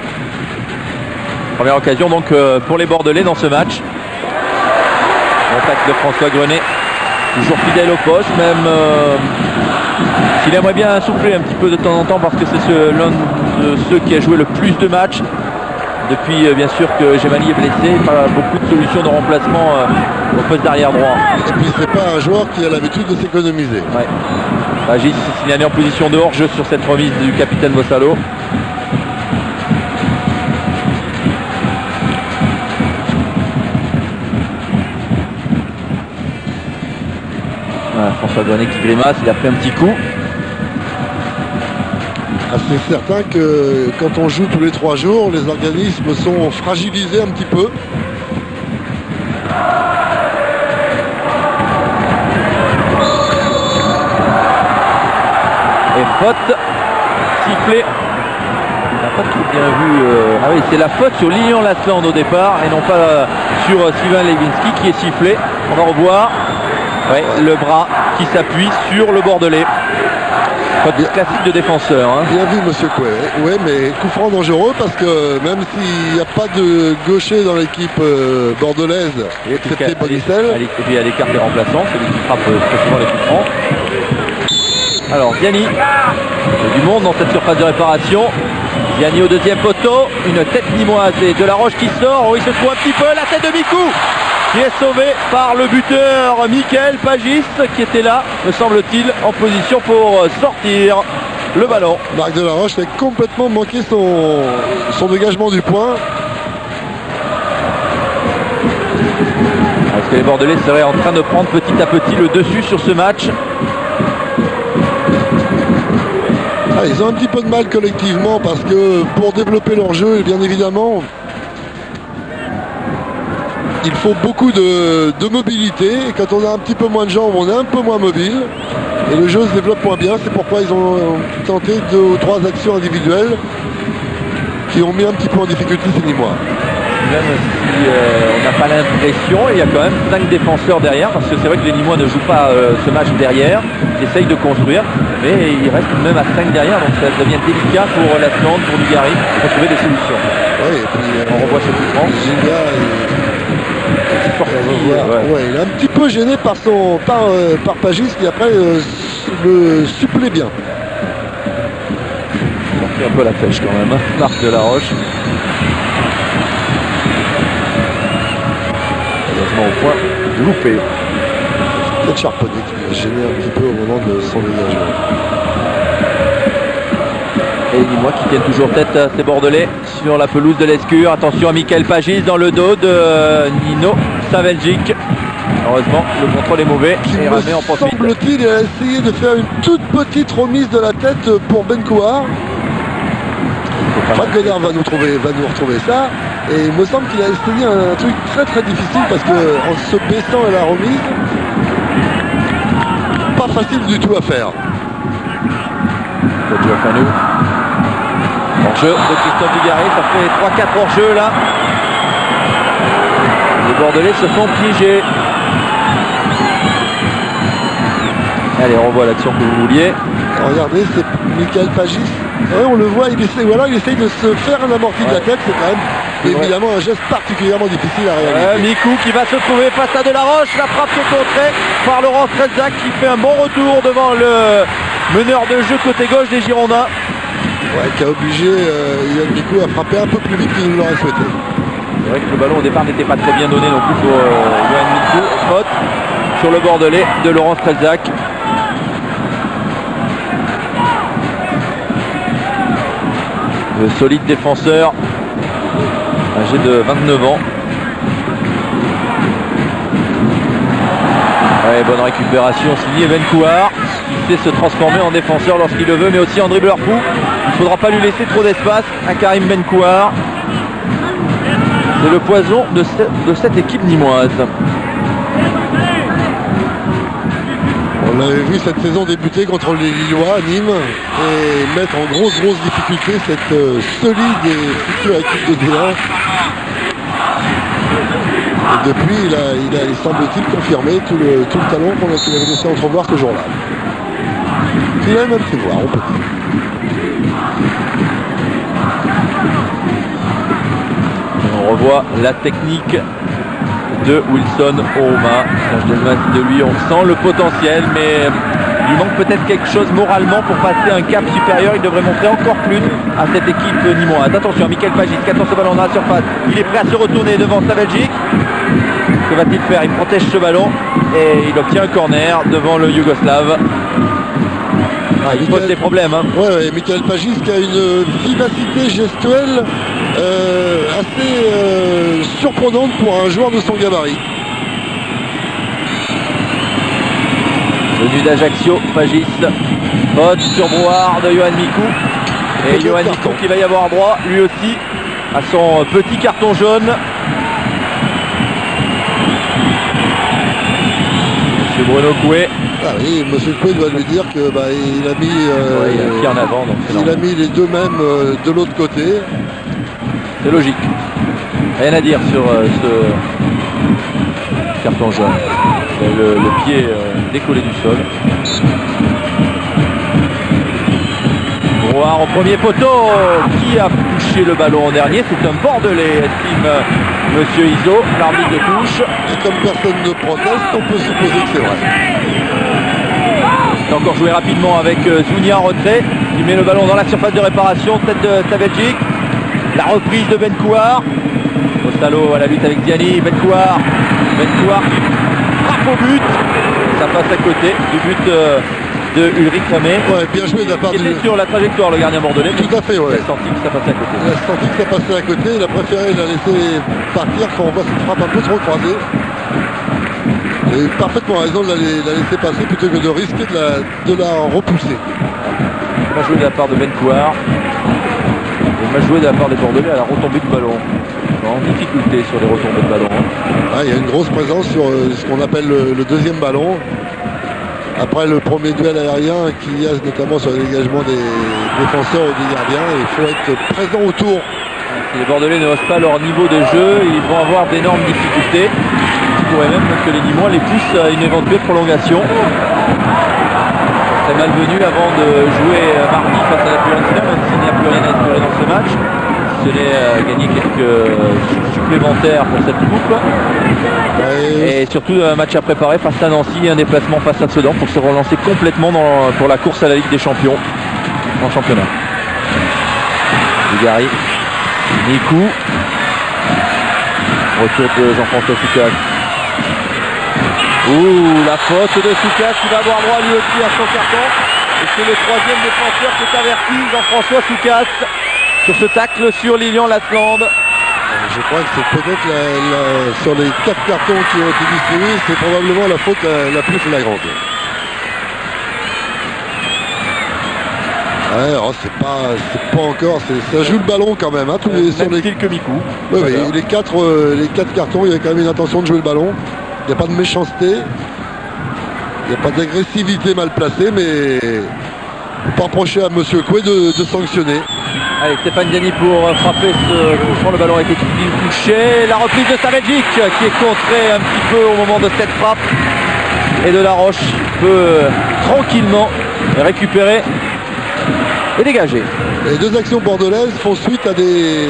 Première occasion donc pour les Bordelais dans ce match. Contact de François Grenet, toujours fidèle au poste, même s'il aimerait bien souffler un petit peu de temps en temps parce que c'est l'un de ceux qui a joué le plus de matchs depuis bien sûr que Gemali est blessé, pas beaucoup de solutions de remplacement au poste d'arrière droit. Et puis c'est pas un joueur qui a l'habitude de s'économiser. Ouais. Agis signalé en position de hors-jeu sur cette remise du capitaine Bossalo. François Grenet qui grimace, il a pris un petit coup. C'est certain que quand on joue tous les 3 jours, les organismes sont fragilisés un petit peu. Et faute sifflée. On n'a pas tout bien vu. Ah oui, c'est la faute sur Lilian Lasland au départ et non pas sur Sylvain Leglinski qui est sifflé. On va revoir. Ouais, le bras qui s'appuie sur le Bordelais. Faute classique de défenseur. Hein. Bien vu, monsieur Coué. Oui, mais coup franc dangereux parce que même s'il n'y a pas de gaucher dans l'équipe bordelaise, excepté Bonicel. Et puis il y a des cartes des remplaçants, c'est lui qui frappe très souvent les coups francs. Alors, Diani, il y a du monde dans cette surface de réparation. Diani au deuxième poteau, une tête nîmoise et Delaroche qui sort. Oh, il se trouve un petit peu la tête de Mikou qui est sauvé par le buteur Michael Pagis qui était là, me semble-t-il, en position pour sortir le ballon. Marc Delaroche a complètement manqué son dégagement du point. Est-ce que les Bordelais seraient en train de prendre petit à petit le dessus sur ce match? Ils ont un petit peu de mal collectivement parce que pour développer leur jeu, bien évidemment, il faut beaucoup de mobilité. Et quand on a un petit peu moins de jambes, on est un peu moins mobile. Et le jeu se développe moins bien. C'est pourquoi ils ont tenté 2 ou 3 actions individuelles qui ont mis un petit peu en difficulté ces Nîmois. Même si on n'a pas l'impression, il y a quand même 5 défenseurs derrière, parce que c'est vrai que les Nîmois ne jouent pas ce match derrière, ils essayent de construire, mais il reste tout de même à 5 derrière, donc ça devient délicat pour Lasland, pour Dugarry, pour trouver des solutions. Oui, et puis on revoit ce coup franc. Il est un petit peu gêné par Pagis qui après le supplée bien. C'est un peu la pêche quand même, hein, Marc Delaroche. Heureusement au point loupé. Peut-être Charponnet qui m'a gêné un petit peu au moment de son dégagement. Et dis-moi qui tiennent toujours tête à ces Bordelais sur la pelouse de l'Escure. Attention à Michael Pagis dans le dos de Nino Saveljic. Heureusement, le contrôle est mauvais et Ramé en profite. Semble-t-il, il a essayé de faire une toute petite remise de la tête pour Ben Kouar. Fred Godard va nous retrouver ça. Et il me semble qu'il a essayé un truc très très difficile parce qu'en se baissant à la remise, pas facile du tout à faire. Hors-jeu de Christophe Dugarry, ça fait 3-4 hors-jeu là. Les Bordelais se font piéger. Allez, on revoit l'action que vous vouliez. Regardez, c'est Michael Pagis. Ouais, on le voit, il essaye de se faire un amorti de la tête. C'est quand même évidemment un geste particulièrement difficile à réaliser. Mikou qui va se trouver face à Delaroche. La frappe est contrée par Laurent Strelzak qui fait un bon retour devant le meneur de jeu côté gauche des Girondins. Ouais, qui a obligé Yoann Mikou à frapper un peu plus vite qu'il ne l'aurait souhaité. C'est vrai que le ballon au départ n'était pas très bien donné non plus pour Yoann Mikou. Faute sur le Bordelais de Laurent Strelzak. Le solide défenseur, âgé de 29 ans. Ouais, bonne récupération signée Ben Kouar, qui sait se transformer en défenseur lorsqu'il le veut, mais aussi en dribbleur fou. Il ne faudra pas lui laisser trop d'espace à Karim Ben Kouar. C'est le poison de cette équipe nîmoise. On l'avait vu cette saison débuter contre les Lillois à Nîmes et mettre en grosse difficulté cette solide et future équipe de D1. Et depuis, il semble-t-il confirmé tout le talent qu'il avait laissé entrevoir ce jour-là. Il a même fait voir, on peut dire. On revoit la technique de Wilson Ouma. De lui, on sent le potentiel, mais il lui manque peut-être quelque chose moralement pour passer un cap supérieur. Il devrait montrer encore plus à cette équipe nîmoise. Attention, Michael Pagis qui attend ce ballon dans la surface. Il est prêt à se retourner devant sa Belgique. Que va-t-il faire? Il protège ce ballon et il obtient un corner devant le Yougoslave. Il pose des problèmes. Hein. Ouais, Michael Pagis qui a une vivacité gestuelle assez surprenante pour un joueur de son gabarit. Venu d'Ajaccio, Pagis. Faute sur Brouard de Yoann Mikou. Et Yoann Mikou qui va y avoir droit lui aussi à son petit carton jaune. Monsieur Bruno Coué. Ah oui, monsieur Coué doit lui dire que il a mis qui en avant, donc il a mis les deux mêmes de l'autre côté. C'est logique. Rien à dire sur ce carton jaune. Le pied décollé du sol. Brouard au premier poteau. Qui a touché le ballon en dernier? C'est un Bordelais, estime monsieur Iso, l'arbitre de touche. Et comme personne ne proteste, on peut supposer que c'est vrai. C'est encore joué rapidement avec Zounia en retrait. Il met le ballon dans la surface de réparation. Tête de Saveljic. La reprise de Ben Kouar. Ostalo à la lutte avec Ziani. Ben Kouar frappe au but. Ça passe à côté du but de Ulrich Ramé. Ouais, bien joué de la part Il était sur la trajectoire, le gardien bordelais. Tout à fait, ouais. Il a senti que ça passait à côté. Il a senti que ça passait à côté. Il a préféré la laisser partir quand on voit cette frappe un peu trop croisée. Il a eu parfaitement raison de la laisser passer plutôt que de risquer de la repousser. Mal joué de la part de Ben Kouar. Et mal joué de la part des Bordelais à la retombée du ballon. En difficulté sur les retombées de ballon. Ah, il y a une grosse présence sur ce qu'on appelle le deuxième ballon. Après le premier duel aérien qu'il y a notamment sur le dégagement des défenseurs ou des gardiens, il faut être présent autour. Si les Bordelais ne haussent pas leur niveau de jeu, ils vont avoir d'énormes difficultés. Il pourrait même que les Nîmois les poussent à une éventuelle prolongation. C'est malvenu avant de jouer mardi face à la Fiorentina, même s'il n'y a plus rien à espérer dans ce match. Ce n'est gagner quelques supplémentaires pour cette coupe. Et surtout un match à préparer face à Nancy et un déplacement face à Sedan pour se relancer complètement pour la course à la Ligue des Champions en championnat. Dugarry, Mikou. Retour de Jean-François Soukas. Ouh, la faute de Soukas qui va avoir droit lui aussi à son carton. Et c'est le troisième défenseur qui est averti, Jean-François Soukas, sur ce tacle sur Lilian Lasland. Je crois que c'est peut-être sur les 4 cartons qui ont été distribués, c'est probablement la faute la plus flagrante. Ouais, alors c'est pas encore, ça joue le ballon quand même. Hein, sur les style que Mikou. Oui, les 4 cartons, il y a quand même une intention de jouer le ballon. Il n'y a pas de méchanceté. Il n'y a pas d'agressivité mal placée, mais pas reprocher à Monsieur Coué de sanctionner. Allez, Stéphane Diani pour frapper ce coup. Le ballon a été touché. La reprise de Savegic qui est contrée un petit peu au moment de cette frappe. Et de la Roche peut tranquillement récupérer et dégager. Les deux actions bordelaises font suite à des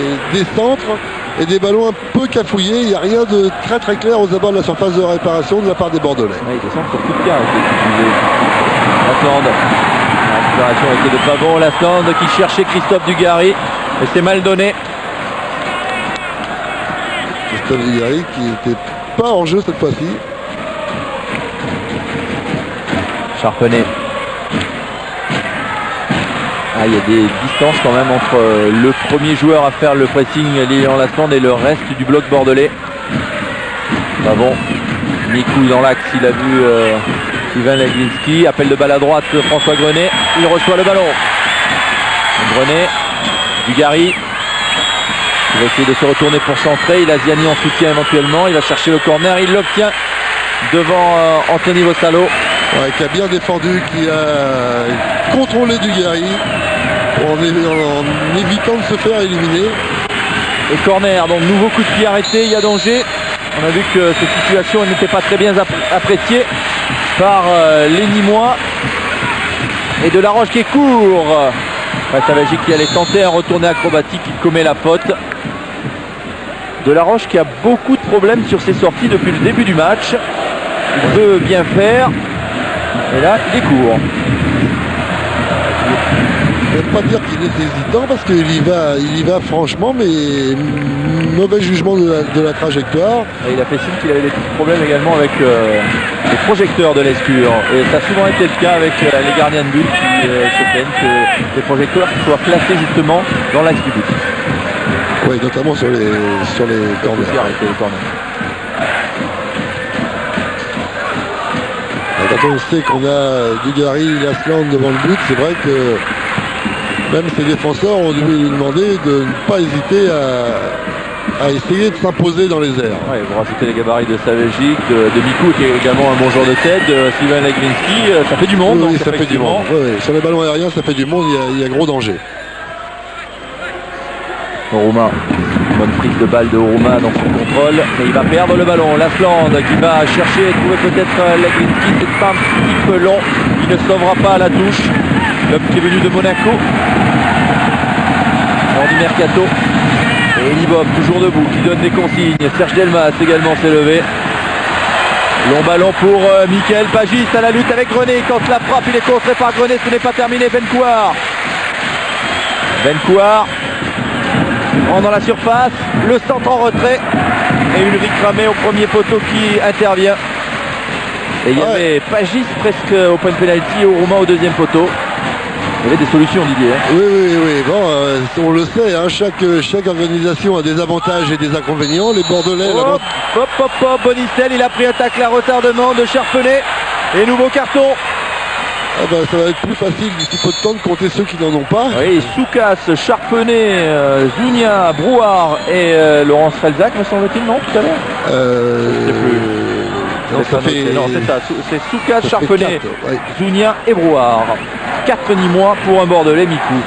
centres et des ballons un peu cafouillés. Il n'y a rien de très très clair aux abords de la surface de réparation de la part des Bordelais. Ouais, des centres sur coup de pied Lasland. La récupération était de Pavon. Lasland qui cherchait Christophe Dugarry. Et c'est mal donné. Christophe Dugarry qui n'était pas en jeu cette fois-ci. Charpenay. Il y a des distances quand même entre le premier joueur à faire le pressing, Lilian Lasland, et le reste du bloc bordelais. Pavon, Mikou dans l'axe, il a vu Sylvain Leglinski. Appel de balle à droite, François Grenet. Il reçoit le ballon. Grenet, Dugarry. Il va essayer de se retourner pour centrer. Il a Ziani en soutien éventuellement. Il va chercher le corner. Il l'obtient devant Anthony Vossalo. Ouais, qui a bien défendu, qui a contrôlé Dugarry en évitant de se faire éliminer. Et corner, donc nouveau coup de pied arrêté, il y a danger. On a vu que cette situation n'était pas très bien appréciée par les Nîmois. Et de la Roche qui est court. Savagic qui allait tenter un retourné acrobatique, il commet la faute. De la Roche qui a beaucoup de problèmes sur ses sorties depuis le début du match. Il veut bien faire. Et là, il est court. Je ne vais pas dire qu'il est hésitant parce qu'il y va franchement, mais mauvais jugement de la trajectoire. Et il a fait signe qu'il avait des petits problèmes également avec les projecteurs de l'Escure. Et ça a souvent été le cas avec les gardiens de but qui se plaignent que les projecteurs soient placés justement dans l'axe du but. Oui, notamment sur les corners. Quand on sait qu'on a Dugarry, Lasland devant le but, c'est vrai que même ses défenseurs ont dû lui demander de ne pas hésiter à essayer de s'imposer dans les airs. Ouais, vous rajoutez les gabarits de Savegic, de Mikou qui est également un bon joueur de tête, de Sylvain Leglinski, ça fait du monde. Oui, ça fait du monde. Oui, sur les ballons aériens, ça fait du monde, il y a gros danger. Roumain, bonne prise de balle de Roumain dans son contrôle, mais il va perdre le ballon. Lasland qui va chercher et trouver peut-être Leglinski, c'est un petit peu long, il ne sauvera pas à la touche. L'homme qui est venu de Monaco, lors du mercato. Et Elibob toujours debout, qui donne des consignes. Serge Delmas également s'est levé. Long ballon pour Mickaël Pagis à la lutte avec Grenet. Quand la frappe, il est contré par Grenet, ce n'est pas terminé. Bencouard rentre dans la surface, le centre en retrait. Et Ulrich Ramé au premier poteau qui intervient. Et il y avait Pagis presque au point de pénalty, au Roumain au deuxième poteau. Il y avait des solutions, Didier. Oui. Bon, on le sait, hein, chaque organisation a des avantages et des inconvénients. Les Bordelais... Bonicel, il a pris un tacle à retardement de Charpenay. Et nouveau carton. Ça va être plus facile d'ici peu de temps de compter ceux qui n'en ont pas. Oui, Soukas, Charpenay, Zounia, Brouard et Laurence Felzac, me semble-t-il, non, tout à l'heure Non, c'est ça. C'est Soukas, Charpenay, Zounia et Brouard. 4 Nîmois pour un Bordelais, Mikou.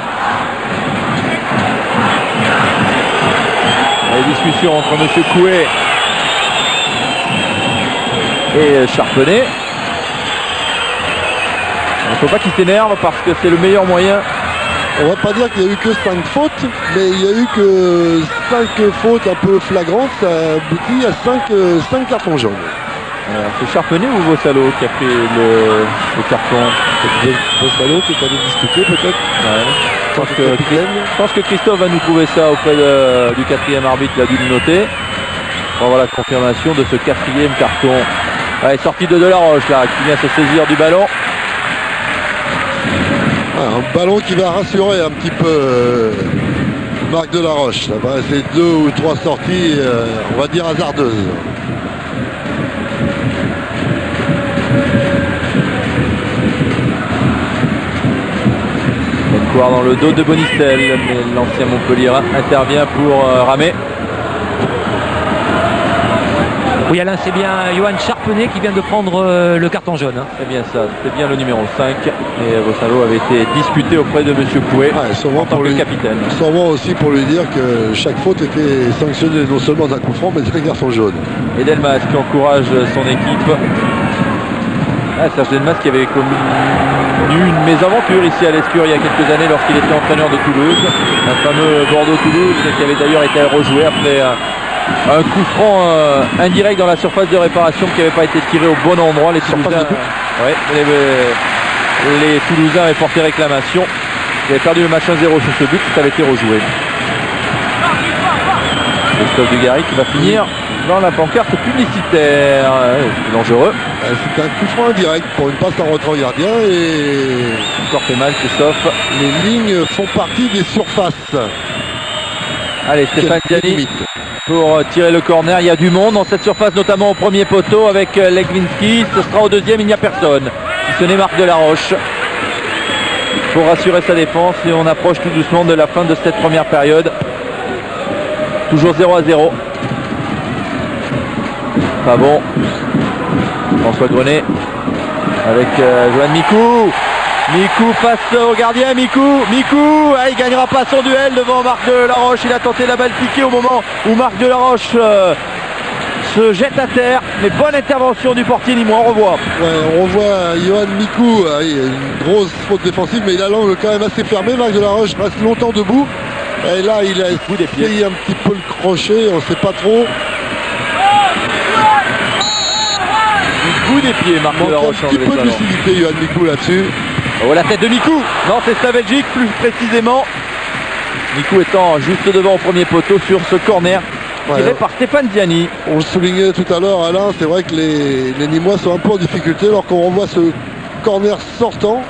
Les discussions entre M. Coué et Charpenay. Il ne faut pas qu'il s'énerve parce que c'est le meilleur moyen. On va pas dire qu'il n'y a eu que 5 fautes, mais il y a eu que 5 fautes un peu flagrantes. Ça aboutit à 5 cartons jaunes. C'est Charpenay ou Vossalo qui a pris le carton? Ce ballon qui est allé discuter peut-être. Je pense que Christophe va nous trouver ça auprès du quatrième arbitre, il a dû le noter. Bon, voilà, confirmation de ce quatrième carton. Allez, sortie de Delaroche là, qui vient se saisir du ballon. Un ballon qui va rassurer un petit peu Marc Delaroche. Ça va rester 2 ou 3 sorties, on va dire hasardeuses. Coureur dans le dos de Bonicel, mais l'ancien Montpellier intervient pour ramer. Oui, Alain, c'est bien Johan Charpenay qui vient de prendre le carton jaune. C'est bien ça, c'est bien le numéro 5. Et Rossalo avait été disputé auprès de M. Coué en tant que capitaine. Sûrement aussi pour lui dire que chaque faute était sanctionnée non seulement d'un coup franc, mais d'un carton jaune. Et Delmas qui encourage son équipe. Serge Delmas qui avait connu une mésaventure ici à l'Escure il y a quelques années lorsqu'il était entraîneur de Toulouse. Un fameux Bordeaux-Toulouse qui avait d'ailleurs été rejoué après un coup franc indirect dans la surface de réparation qui n'avait pas été tiré au bon endroit. Les Toulousains, les Toulousains avaient porté réclamation. Ils avaient perdu le match 1-0 sur ce but, ça avait été rejoué. Christophe Dugarry qui va finir dans la pancarte publicitaire. C'est dangereux. C'est un coup franc indirect pour une passe en retrait gardien et encore fait mal Christophe. Les lignes font partie des surfaces. Allez, Stéphane Gianni pour tirer le corner. Il y a du monde dans cette surface, notamment au premier poteau avec Legwinski. Ce sera au deuxième, il n'y a personne. Si ce n'est Marc Delaroche pour rassurer sa défense. Et on approche tout doucement de la fin de cette première période. Toujours 0-0. Pas bon. François Grenet avec Johan Mikou. Mikou passe au gardien. Mikou, il gagnera pas son duel devant Marc Delaroche. Il a tenté la balle piquée au moment où Marc Delaroche se jette à terre. Mais bonne intervention du portier nîmois. On revoit. Ouais, on revoit Johan Mikou. Il y a une grosse faute défensive, mais il a l'angle quand même assez fermé. Marc Delaroche reste longtemps debout. Et là, il a essayé un petit peu le crochet. On ne sait pas trop. Du coup des pieds, Marc Delaroche. Un petit peu de lucidité, Johan Mikou là-dessus. Oh, la tête de Mikou. Non, c'est Slavegic plus précisément. Mikou étant juste devant au premier poteau sur ce corner tiré par Stéphane Gianni. On le soulignait tout à l'heure, Alain, c'est vrai que les Nîmois sont un peu en difficulté alors qu'on revoit ce corner sortant.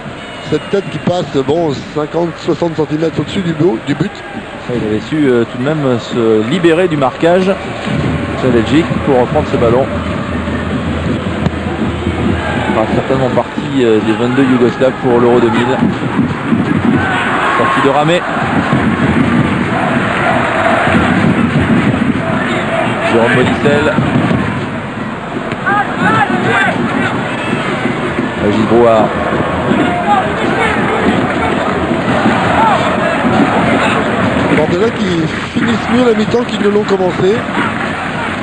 Cette tête qui passe 50-60 cm au-dessus du but. Il avait su tout de même se libérer du marquage. Slavegic pour reprendre ce ballon. Certainement partie des 22 Yougoslaves pour l'Euro 2000. Sortie de Ramé. Jérôme Bonicel. Gilles Brouard. Bordelais qui finissent mieux la mi-temps qu'ils ne l'ont commencé.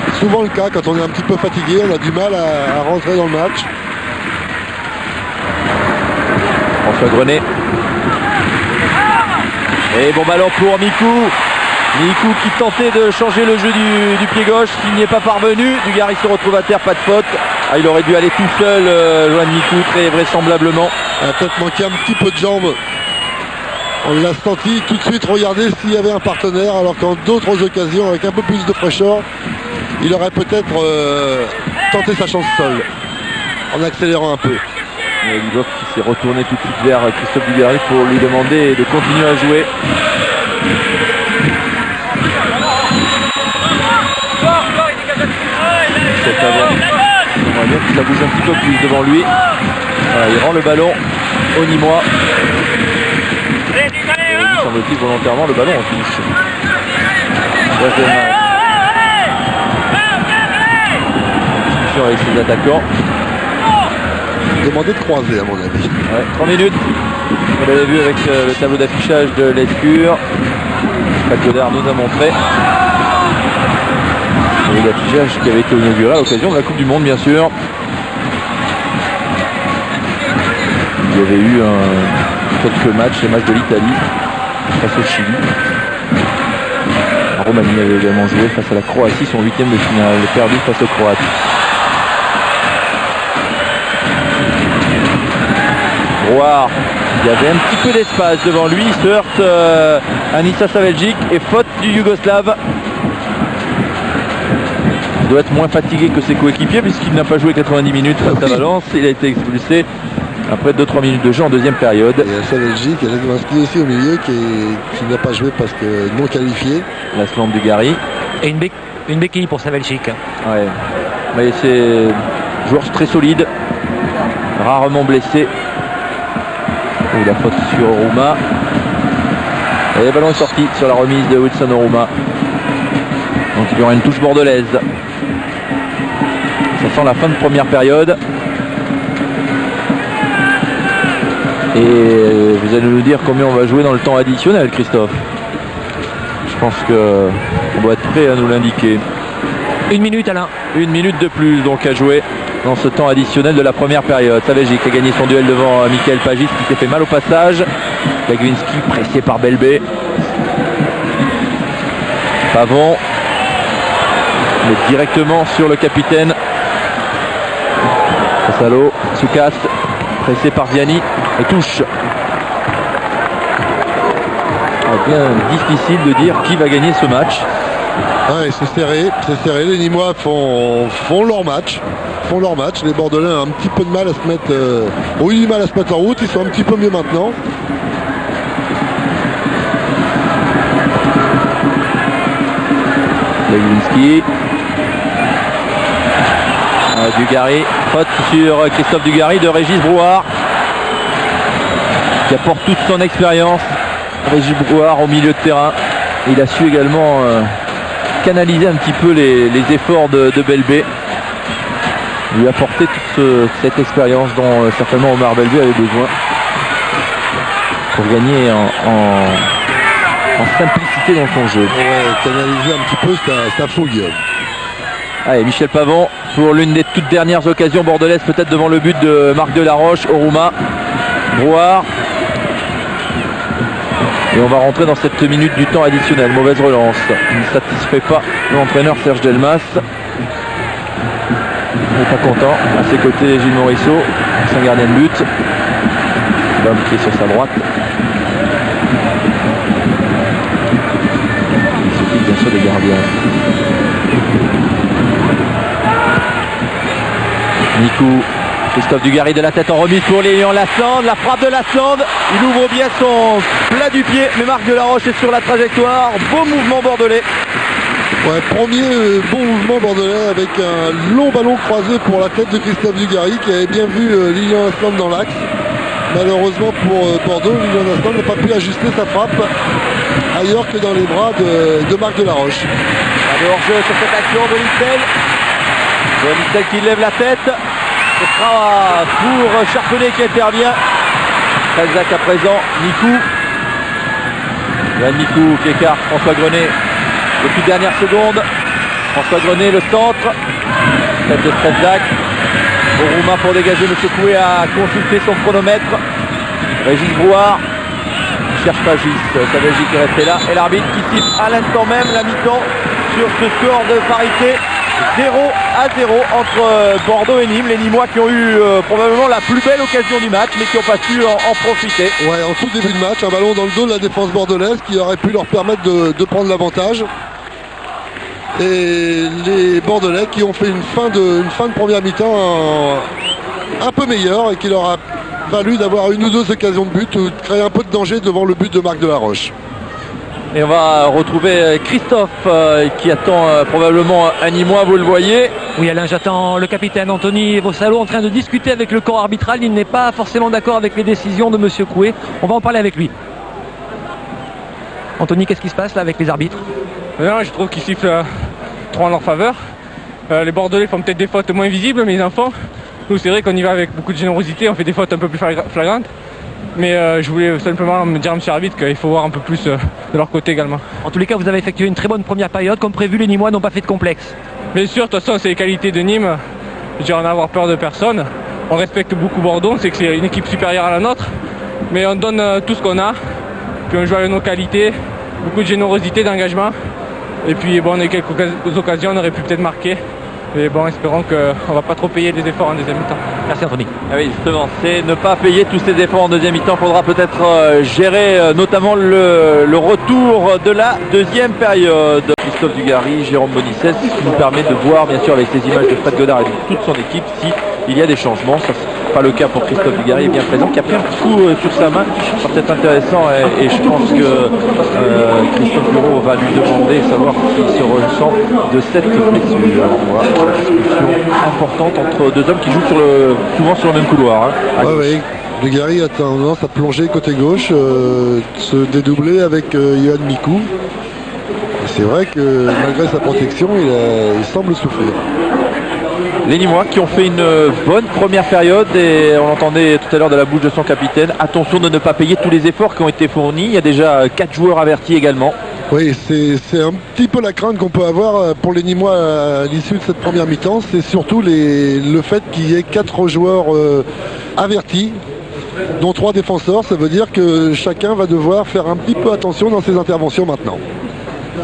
C'est souvent le cas quand on est un petit peu fatigué, on a du mal à rentrer dans le match. François Grenet. Et bon ballon pour Mikou. Mikou qui tentait de changer le jeu du pied gauche, qui n'y est pas parvenu. Dugarry se retrouve à terre, pas de faute. Il aurait dû aller tout seul, Johan Mikou, très vraisemblablement. Il a peut-être manqué un petit peu de jambes. On l'a senti tout de suite regarder s'il y avait un partenaire, alors qu'en d'autres occasions, avec un peu plus de fraîcheur, il aurait peut-être tenté sa chance seul, en accélérant un peu. Libov qui s'est retourné tout de suite vers Christophe Dugarry pour lui demander de continuer à jouer. Cet avant, on va dire que ça bouge un petit peu plus devant lui. Voilà, il rend le ballon au Nîmois. Il semble-t-il volontairement le ballon en touche. Discussion avec ses attaquants. Demandé de croiser à mon avis. Ouais, 3 minutes. Vous l'avez vu avec le tableau d'affichage de l'Escure. Pat Godard nous a montré. Le tableau d'affichage qui avait été inauguré à l'occasion de la Coupe du Monde, bien sûr. Il y avait eu quelques matchs, les matchs de l'Italie face au Chili. La Roumanie avait également joué face à la Croatie, son 8e de finale, perdu face aux Croates. Brouard, il y avait un petit peu d'espace devant lui, il se heurte Anissa Saveljic et faute du Yougoslave. Il doit être moins fatigué que ses coéquipiers puisqu'il n'a pas joué 90 minutes face à Valence. Il a été expulsé après 2-3 minutes de jeu en deuxième période. Et Saveljic, il y a Ledwanski aussi au milieu qui n'a pas joué parce que non qualifié. L'Aslan du Gary. Et une béquille pour Saveljic. Ouais. Mais c'est un joueur très solide, rarement blessé. Et la faute sur Oruma. Et le ballon est sorti sur la remise de Wilson Oruma. Donc il y aura une touche bordelaise. Ça sent la fin de première période. Et vous allez nous dire combien on va jouer dans le temps additionnel, Christophe. Je pense qu'on doit être prêt à nous l'indiquer. 1 minute, Alain. 1 minute de plus donc à jouer dans ce temps additionnel de la première période. Saveljic a gagné son duel devant Michael Pagis qui s'est fait mal au passage. Gaglinski pressé par Belbé. Pavon met directement sur le capitaine. Salo, Soukas, pressé par Ziani et touche. Bien difficile de dire qui va gagner ce match. Ouais, c'est serré. Les Nîmois font leur match. Les Bordelais ont un petit peu de mal à se mettre, ont eu du mal à se mettre en route. Ils sont un petit peu mieux maintenant. Lewinsky. Dugarry, faute sur Christophe Dugarry de Régis Brouard qui apporte toute son expérience. Régis Brouard au milieu de terrain. Il a su également canaliser un petit peu les efforts de Belbé, lui apporter toute cette expérience dont certainement Omar Belbé avait besoin pour gagner en simplicité dans son jeu. Ouais, canaliser un petit peu sa fougue. Allez, Michel Pavon pour l'une des toutes dernières occasions bordelaises, peut-être devant le but de Marc Delaroche. Oruma, Brouard. Et on va rentrer dans cette minute du temps additionnel. Mauvaise relance. Il ne satisfait pas l'entraîneur Serge Delmas. Il n'est pas content. À ses côtés, Gilles Morisseau, son gardien de but. L'homme qui est sur sa droite. Il s'occupe bien sûr des gardiens. Nikou, Christophe Dugarry de la tête en remise pour Léon Lasland, la frappe de Lasland, il ouvre bien son plat du pied, mais Marc Delaroche est sur la trajectoire, beau mouvement bordelais. Ouais, premier bon mouvement bordelais avec un long ballon croisé pour la tête de Christophe Dugarry qui avait bien vu Lilian Lasland dans l'axe. Malheureusement pour Bordeaux, Lilian Lasland n'a pas pu ajuster sa frappe ailleurs que dans les bras de Marc Delaroche. Le hors-jeu sur cette action de Littel. Littel qui lève la tête. Ce sera pour Charpenay qui intervient. Kazak à présent, Nikou. Nikou qui écarte François Grenet. Les toutes dernières secondes. François Grenet, le centre. Tête de Strelzak. Oruma pour dégager, M. Coué a consulté son chronomètre. Régis Brouard. Il cherche Pagis. Saveljic est resté là. Et l'arbitre qui siffle à l'instant même la mi-temps sur ce score de parité. 0-0 entre Bordeaux et Nîmes. Les Nîmois qui ont eu probablement la plus belle occasion du match mais qui n'ont pas su en profiter. Ouais, en tout début de match, un ballon dans le dos de la défense bordelaise qui aurait pu leur permettre de prendre l'avantage. Et les Bordelais qui ont fait une fin de première mi-temps un peu meilleure et qui leur a valu d'avoir une ou deux occasions de but ou de créer un peu de danger devant le but de Marc Delaroche. Et on va retrouver Christophe qui attend probablement un Nîmois, vous le voyez. Oui Alain, j'attends le capitaine Anthony Vossalo en train de discuter avec le corps arbitral. Il n'est pas forcément d'accord avec les décisions de M. Coué. On va en parler avec lui. Anthony, qu'est-ce qui se passe là avec les arbitres? Non, je trouve qu'ils sifflent trop en leur faveur. Les Bordelais font peut-être des fautes moins visibles, mais les enfants, nous c'est vrai qu'on y va avec beaucoup de générosité, on fait des fautes un peu plus flagrantes. Mais je voulais simplement me dire à M. l'arbitre qu'il faut voir un peu plus de leur côté également. En tous les cas, vous avez effectué une très bonne première période. Comme prévu, les Nîmois n'ont pas fait de complexe. Bien sûr, de toute façon, c'est les qualités de Nîmes. Je dirais en avoir peur de personne. On respecte beaucoup Bordeaux, on sait que c'est une équipe supérieure à la nôtre. Mais on donne tout ce qu'on a. Puis on joue avec nos qualités, beaucoup de générosité, d'engagement. Et puis bon, on a eu quelques occasions, on aurait pu peut-être marquer. Mais bon, espérons qu'on ne va pas trop payer les efforts en deuxième mi-temps. Merci Anthony. Ah oui, justement, c'est ne pas payer tous ces efforts en deuxième mi-temps. Il faudra peut-être gérer notamment le retour de la deuxième période. Christophe Dugarry, Jérôme Bonissel, ce qui nous permet de voir, bien sûr, avec ces images de Fred Godard et de toute son équipe, si il y a des changements. Ça, c'est pas le cas pour Christophe Dugarry, est bien présent, qui a pris un petit coup sur sa main. Ça sera peut-être intéressant et je pense que Christophe Bureau va lui demander, savoir s'il se ressent de cette blessure. Voilà, une discussion importante entre deux hommes qui jouent souvent sur le même couloir. Hein, ouais. Dugarry a tendance à plonger côté gauche, se dédoubler avec Yohan Mikou. C'est vrai que malgré sa protection, il semble souffrir. Les Nîmois qui ont fait une bonne première période et on l'entendait tout à l'heure de la bouche de son capitaine. Attention de ne pas payer tous les efforts qui ont été fournis. Il y a déjà 4 joueurs avertis également. Oui, c'est un petit peu la crainte qu'on peut avoir pour les Nîmois à l'issue de cette première mi-temps. C'est surtout le fait qu'il y ait 4 joueurs avertis, dont 3 défenseurs. Ça veut dire que chacun va devoir faire un petit peu attention dans ses interventions maintenant.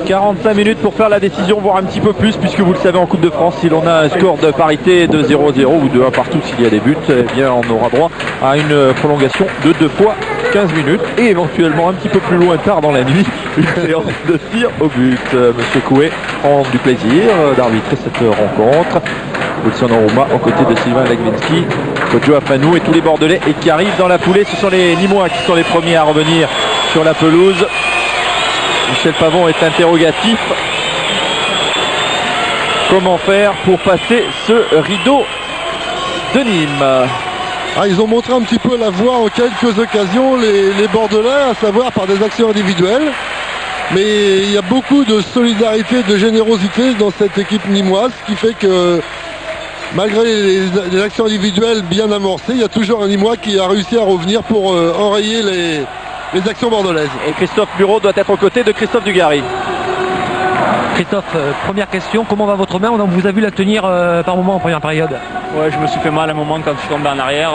45 minutes pour faire la décision, voire un petit peu plus, puisque vous le savez, en Coupe de France, si l'on a un score de parité de 0-0 ou de 1 partout s'il y a des buts, eh bien on aura droit à une prolongation de 2 fois 15 minutes et éventuellement un petit peu plus loin tard dans la nuit, une séance de tir au but. Monsieur Coué prend du plaisir d'arbitrer cette rencontre. Wilson Oruma aux côtés de Sylvain Legwinski, Kodjo Afanou et tous les Bordelais et qui arrivent dans la foulée. Ce sont les Nîmois qui sont les premiers à revenir sur la pelouse. Michel Pavon est interrogatif. Comment faire pour passer ce rideau de Nîmes? Ils ont montré un petit peu la voie en quelques occasions, les Bordelais, à savoir par des actions individuelles. Mais il y a beaucoup de solidarité, de générosité dans cette équipe nîmoise, ce qui fait que malgré les actions individuelles bien amorcées, il y a toujours un Nîmois qui a réussi à revenir pour enrayer les actions bordelaises. Et Christophe Bureau doit être aux côtés de Christophe Dugarry. Christophe, première question, comment va votre main? On vous a vu la tenir par moment en première période. Ouais, je me suis fait mal à un moment quand je suis tombé en arrière.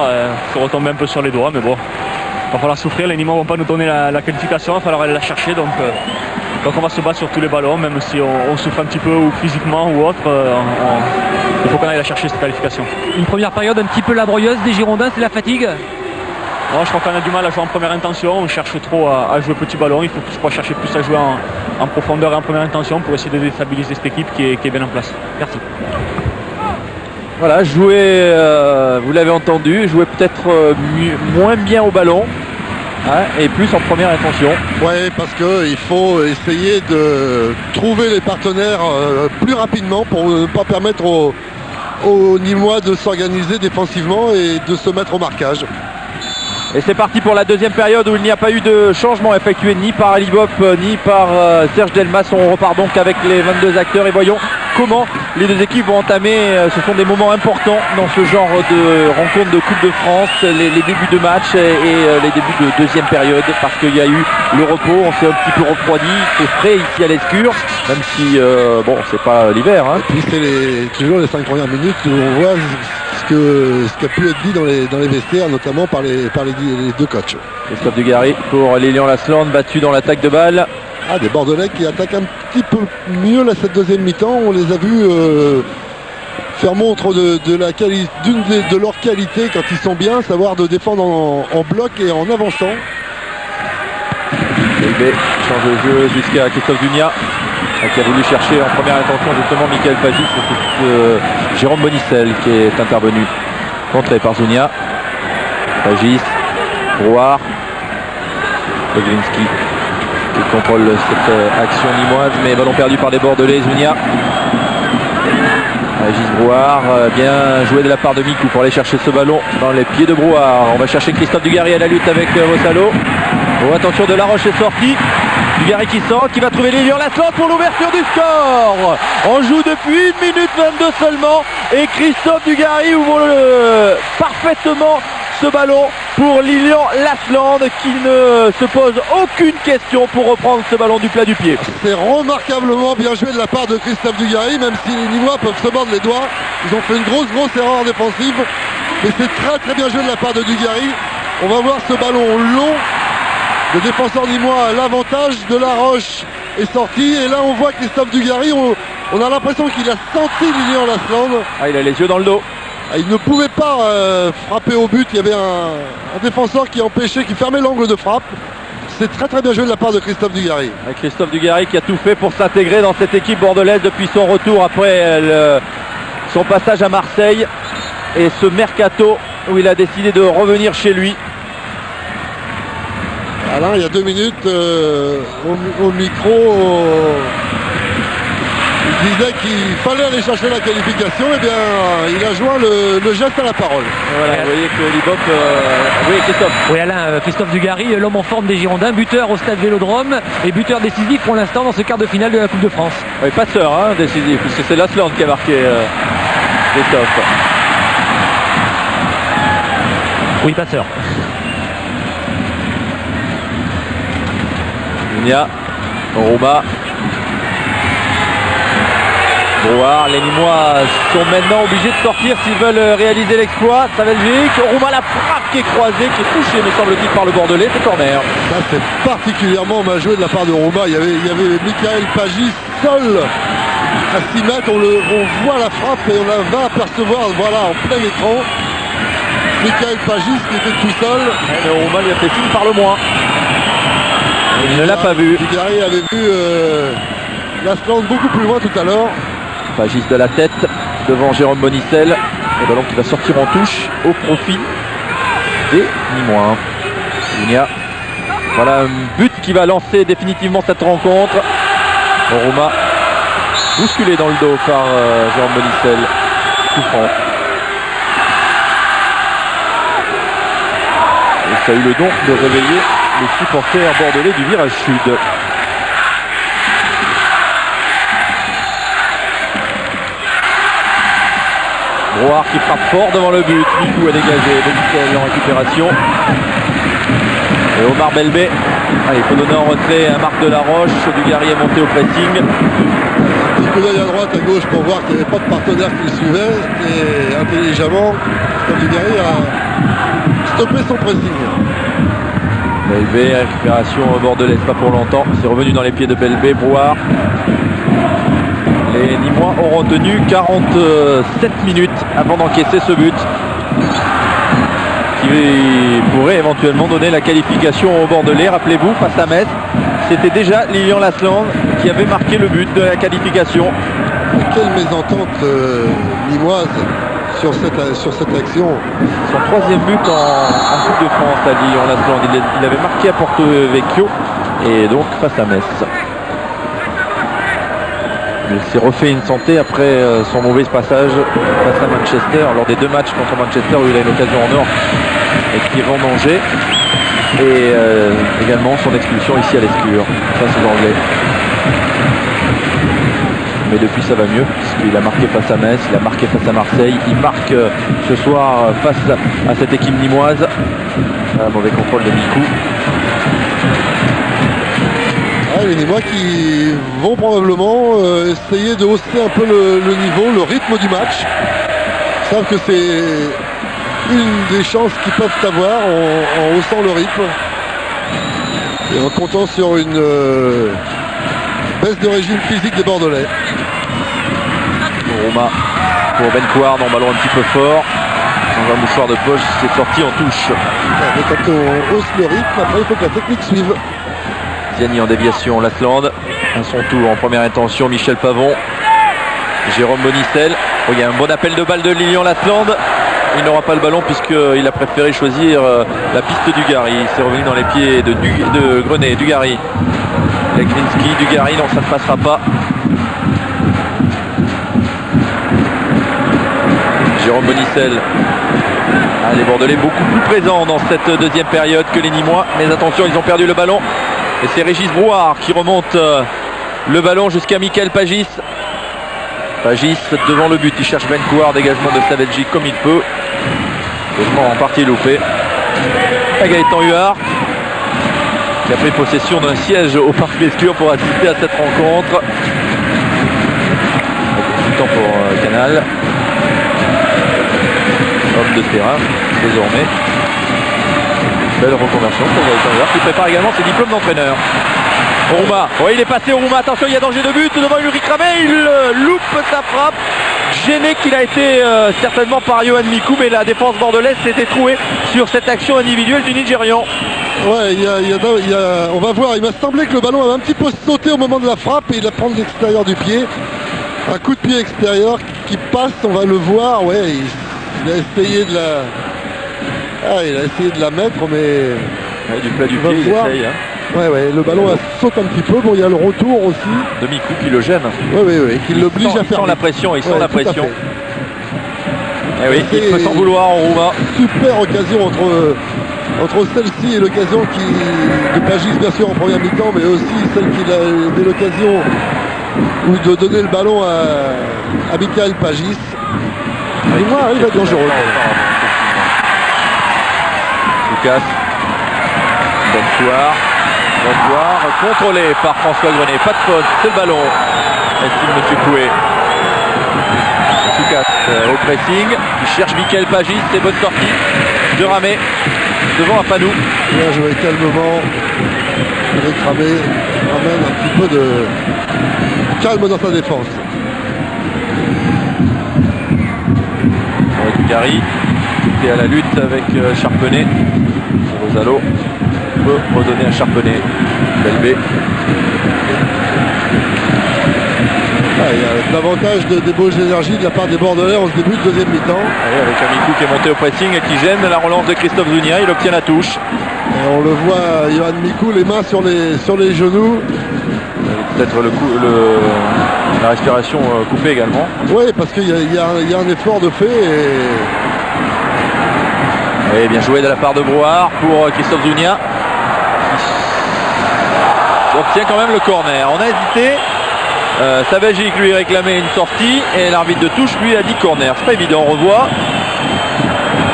Je suis retombé un peu sur les doigts, mais bon, il va falloir souffrir. Les Nîmois ne vont pas nous donner la qualification, il va falloir aller la chercher. Donc on va se battre sur tous les ballons, même si on souffre un petit peu ou physiquement ou autre. Il faut qu'on aille la chercher cette qualification. Une première période un petit peu laborieuse des Girondins, c'est la fatigue? Non, je crois qu'on a du mal à jouer en première intention, on cherche trop à jouer petit ballon, il faut je crois, chercher plus à jouer en profondeur et en première intention pour essayer de déstabiliser cette équipe qui est bien en place. Merci. Voilà, jouer, vous l'avez entendu, jouer peut-être moins bien au ballon et plus en première intention. Oui, parce qu'il faut essayer de trouver les partenaires plus rapidement pour ne pas permettre aux Nîmois de s'organiser défensivement et de se mettre au marquage. Et c'est parti pour la deuxième période où il n'y a pas eu de changement effectué ni par Ali Bopp ni par Serge Delmas. On repart donc avec les 22 acteurs et voyons comment les deux équipes vont entamer. Ce sont des moments importants dans ce genre de rencontre de Coupe de France, les débuts de match et les débuts de deuxième période, parce qu'il y a eu le repos, on s'est un petit peu refroidi, c'est frais ici à l'Escure, même si bon, c'est pas l'hiver. Et puis c'est toujours les 5 premières minutes où on voit ce qui a pu être dit dans les vestiaires, notamment par les deux coachs. Christophe Dugarry pour Lilian Lasland, battu dans l'attaque de balle. Des Bordelais qui attaquent un petit peu mieux cette deuxième mi-temps. On les a vus faire montre de leur qualité quand ils sont bien, savoir de défendre en bloc et en avançant. Elbé change de jeu jusqu'à Christophe Dunia qui a voulu chercher en première intention justement Michael Pagis. C'est Jérôme Bonissel qui est intervenu, contré par Zunia. Pagis, Brouard, Legwinski qui contrôle cette action nîmoise, mais ballon perdu par les Bordelais. Zunia, Pagis, Brouard, bien joué de la part de Mikou pour aller chercher ce ballon dans les pieds de Brouard. On va chercher Christophe Dugarry à la lutte avec Rossalo. Oh, attention, de Laroche est sorti. Dugarry qui sort, qui va trouver Lilian Lasland pour l'ouverture du score. On joue depuis 1 minute 22 seulement et Christophe Dugarry ouvre parfaitement ce ballon pour Lilian Lasland qui ne se pose aucune question pour reprendre ce ballon du plat du pied. C'est remarquablement bien joué de la part de Christophe Dugarry, même si les Nîmois peuvent se mordre les doigts. Ils ont fait une grosse erreur défensive, mais c'est très bien joué de la part de Dugarry. On va voir ce ballon long. Le défenseur nîmois a l'avantage, de Laroche est sorti et là on voit Christophe Dugarry, on a l'impression qu'il a senti Lilian Lasland. Il a les yeux dans le dos. Il ne pouvait pas frapper au but. Il y avait un défenseur qui empêchait, qui fermait l'angle de frappe. C'est très très bien joué de la part de Christophe Dugarry. Christophe Dugarry qui a tout fait pour s'intégrer dans cette équipe bordelaise depuis son retour après son passage à Marseille et ce mercato où il a décidé de revenir chez lui. Alain, il y a 2 minutes, au micro, il disait qu'il fallait aller chercher la qualification. Et bien, il a joint le geste à la parole. Voilà, vous voyez que l'Ibop... Oui, Christophe. Oui, Alain, Christophe Dugarry, l'homme en forme des Girondins, buteur au stade Vélodrome et buteur décisif pour l'instant dans ce quart de finale de la Coupe de France. Oui, passeur, hein, décisif, puisque c'est Lasland qui a marqué Christophe. Oui, passeur. Unia, Rouma. Brouard, les Nîmois sont maintenant obligés de sortir s'ils veulent réaliser l'exploit. Saveljic, Rouma, la frappe qui est croisée, qui est touchée, me semble-t-il, par le Bordelais, c'est corner. Ça, c'est particulièrement mal joué de la part de Rouma. Il y avait Michael Pagis seul à 6 mètres. On voit la frappe et on la va apercevoir, voilà, en plein écran. Michael Pagis qui était tout seul. Mais Rouma lui a fait signe par le moins. Il ne l'a pas vu. Dugarry avait vu Lasland beaucoup plus loin tout à l'heure. Pagis de la tête devant Jérôme Bonicel. Le ballon qui va sortir en touche au profit des Nîmois. Unia. Voilà un but qui va lancer définitivement cette rencontre. Rouma bousculé dans le dos par Jérôme Bonicel. Coup franc. Et ça a eu le don de réveiller les supporters bordelais du virage sud. Brouard qui frappe fort devant le but. Mikou a dégagé. Bonicel en récupération. Et Omar Belbé. Allez, il faut donner en retrait à Marc Delaroche. Dugarry est monté au pressing. Un petit coup d'œil à droite, à gauche pour voir qu'il n'y avait pas de partenaire qui le suivait. Et intelligemment, Dugarry a stoppé son pressing. Belbé, récupération bordelaise, pas pour longtemps. C'est revenu dans les pieds de Belbé. Brouard. Les Nîmois auront tenu 47 minutes avant d'encaisser ce but qui pourrait éventuellement donner la qualification aux Bordelais. Rappelez-vous, face à Metz, c'était déjà Lilian Lasland qui avait marqué le but de la qualification. Quelle mésentente nîmoise sur cette action. Son 3e but en Coupe de France à Lilian Lasland. Il avait marqué à Porto Vecchio et donc face à Metz. Il s'est refait une santé après son mauvais passage face à Manchester lors des 2 matchs contre Manchester où il a une occasion en or et qui est vendangé. Et également son expulsion ici à l'Escure face aux Anglais. Mais depuis ça va mieux puisqu'il a marqué face à Metz, il a marqué face à Marseille, il marque ce soir face à cette équipe nîmoise. Un mauvais contrôle de Mikou. Les Nîmois qui vont probablement essayer de hausser un peu le niveau, le rythme du match. Ils savent que c'est une des chances qu'ils peuvent avoir en haussant le rythme. Et en comptant sur une baisse de régime physique des Bordelais. Rouma pour Ben Couard, un ballon un petit peu fort. Dans un mouchoir de poche, c'est sorti en touche. Mais quand on hausse le rythme, après il faut que la technique suive. Ziani en déviation, Lasland. À son tour en première intention, Michel Pavon. Jérôme Bonicel. Oh, il y a un bon appel de balle de Lilian Lasland. Il n'aura pas le ballon puisqu'il a préféré choisir la piste Dugarry. C'est revenu dans les pieds de Grenet. Dugarry. Legrinski, Dugarry, non, ça ne passera pas. Jérôme Bonicel. Ah, les Bordelais beaucoup plus présents dans cette 2e période que les Nîmois. Mais attention, ils ont perdu le ballon. Et c'est Régis Brouard qui remonte le ballon jusqu'à Michael Pagis. Pagis devant le but, il cherche Ben Couard, dégagement de Saveljic comme il peut. Dégagement en partie loupé. Et Gaëtan Huard qui a pris possession d'un siège au Parc Lescure pour assister à cette rencontre. Beaucoup de temps pour Canal. Homme de terrain désormais. Belle reconversion pour Gaëtan Huard qui prépare également ses diplômes d'entraîneur. Rouma, oui, il est passé au Rouma, attention, il y a danger de but devant Ulrich Ramé, il loupe sa frappe gêné qu'il a été certainement par Yohan Mikou, mais la défense bordelaise s'était trouée sur cette action individuelle du Nigérian. Ouais, on va voir, il m'a semblé que le ballon avait un petit peu sauté au moment de la frappe et il la prend de l'extérieur du pied. Un coup de pied extérieur qui passe, on va le voir, ouais, il a essayé de la mettre, mais Ouais, du plat du on va pied, il voir. essaye. Hein. Ouais, le ballon saute un petit peu. Bon, il y a le retour aussi. De Mikou qui le gêne. Oui, qui l'oblige à Il faire. sent la pression, il sent Ouais, la tout à pression. fait. Eh oui, il peut s'en vouloir en Roumain. Super occasion entre celle-ci et l'occasion de Pagis bien sûr en première mi-temps, mais aussi celle qui a eu l'occasion de donner le ballon à Michael Pagis. Et moi arrive à être dangereux. Lucas. Bonsoir. Contrôlé par François Grenet. Pas de faute, c'est le ballon. Estime M. Coué. Lucas au pressing. Il cherche Michael Pagis. C'est bonne sortie de Ramé. Devant Apanou. Bien joué calmement. Avec Ramé ramène un petit peu de calme dans sa défense. Gary qui est à la lutte avec Charpenay. Rosalo peut redonner à Charpenay. Belbé. Il y a davantage de débauche d'énergie de la part des Bordelais en ce début de deuxième mi-temps. Avec un Mikou qui est monté au pressing et qui gêne la relance de Christophe Zounia. Il obtient la touche. Et on le voit, Yohan Mikou, les mains sur les genoux. Peut-être la respiration coupée également. Oui, parce qu'il y a un effort de fait. Et bien joué de la part de Brouard pour Christophe Zounia. Il obtient quand même le corner. On a hésité. Sabagic lui réclamait une sortie et l'arbitre de touche lui a dit corner. C'est pas évident, on revoit.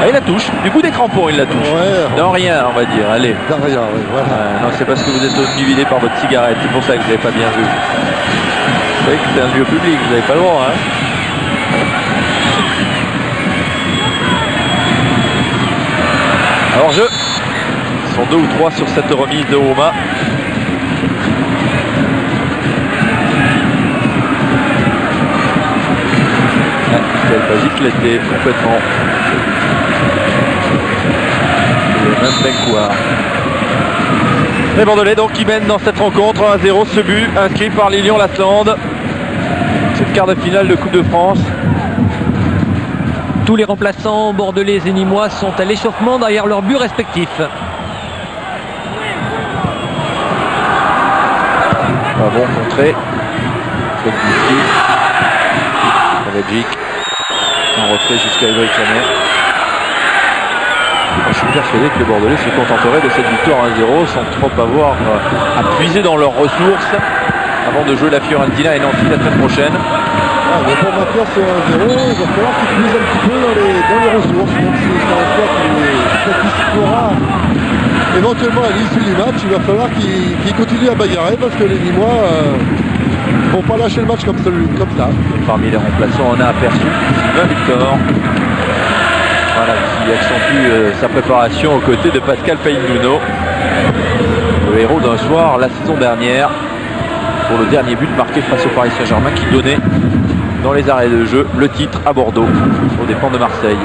Ah, il la touche, du coup des crampons il la touche. Ouais. Dans rien on va dire, allez. Dans rien, oui, voilà. Non, c'est parce que vous êtes obnubilé par votre cigarette, c'est pour ça que vous n'avez pas bien vu. Vous savez que c'est un lieu public, vous n'avez pas le droit. Hein. Alors jeu. Ils sont 2 ou 3 sur cette remise de Roma. Michael Pagis l'était complètement. Le même Bencourt. Les Bordelais donc qui mènent dans cette rencontre 1-0, ce but inscrit par Lilian Laslande. Cette quart de finale de Coupe de France. Tous les remplaçants bordelais et nîmois sont à l'échauffement derrière leurs buts respectifs. Un bon contré. Sabagic. En retrait jusqu'à Évry Canet. Je suis persuadé que les Bordelais se contenteraient de cette victoire 1-0 sans trop avoir à puiser dans leurs ressources avant de jouer la Fiorentina et Nancy la semaine prochaine. Mais pour maintenir ce 1-0, il va falloir qu'il puise un petit peu dans les ressources, même si c'est un score qui satisfera éventuellement à l'issue du match. Il va falloir qu'il continue à bagarrer parce que les Nîmois vont pas lâcher le match comme ça. Parmi les remplaçants, on a aperçu Sylvain Victor. Voilà, qui accentue sa préparation aux côtés de Pascal Païnuno, le héros d'un soir la saison dernière pour le dernier but marqué face au Paris Saint-Germain qui donnait dans les arrêts de jeu le titre à Bordeaux aux dépens de Marseille.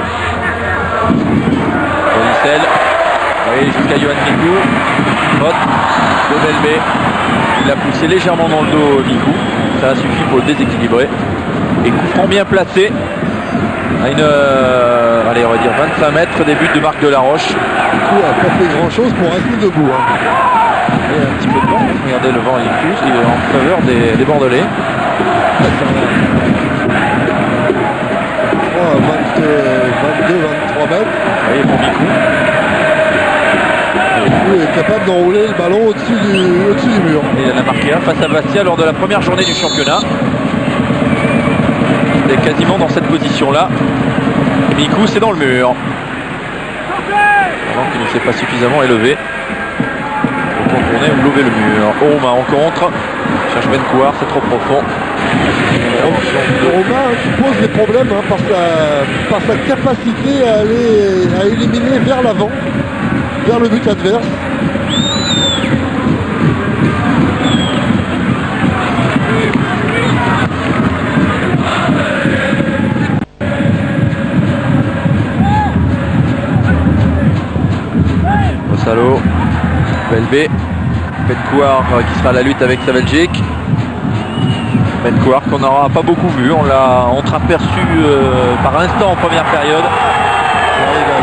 Bonicel, oui, jusqu'à Yohan Mikou, faute de Belbé, il a poussé légèrement dans le dos Mikou, ça a suffi pour le déséquilibrer et coup franc bien placé à une allez, on va dire 25 mètres des buts de Marc Delaroche. Du coup, il n'a pas fait grand chose pour rester debout. Il y a un petit peu de vent, regardez le vent il pousse, il est en faveur des Bordelais. 22-23 mètres. Oui, bon Mikou. Il est capable d'enrouler le ballon au-dessus du mur. Et il en a marqué un face à Bastia lors de la première journée du championnat. Il est quasiment dans cette position-là. Mikou, c'est dans le mur. Alors qu'il ne s'est pas suffisamment élevé pour contourner ou lever le mur. Romain en contre. Cherche Bencourt, c'est trop profond. Romain qui pose des problèmes par sa capacité à éliminer vers l'avant, vers le but adverse. Belbé. Bencouar qui sera à la lutte avec Saveljic. Bencouar qu'on n'aura pas beaucoup vu, on l'a entreaperçu par instant en première période. Il a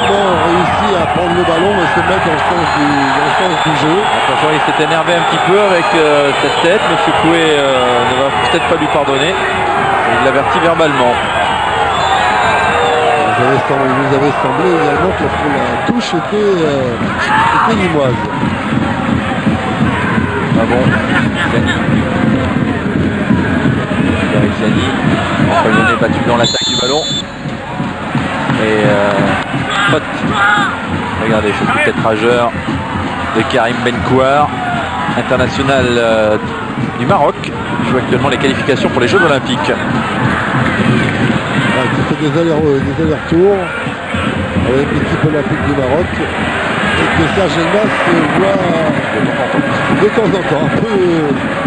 vraiment réussi à prendre le ballon et se mettre dans le sens du jeu. Attention, il s'est énervé un petit peu avec cette tête. Monsieur Coué ne va peut-être pas lui pardonner. Il l'avertit verbalement. Il nous avait semblé également que la touche était limoise. Ah bon, Zani. Eric Zani. Emprisonné, battu dans l'attaque du ballon. Et faute. Regardez, je suis peut-être rageur de Karim Bencouar, international du Maroc. Il joue actuellement les qualifications pour les Jeux Olympiques. Qui fait des allers-retours avec l'équipe olympique du Maroc et que Serge Elmas voit de temps en temps, un peu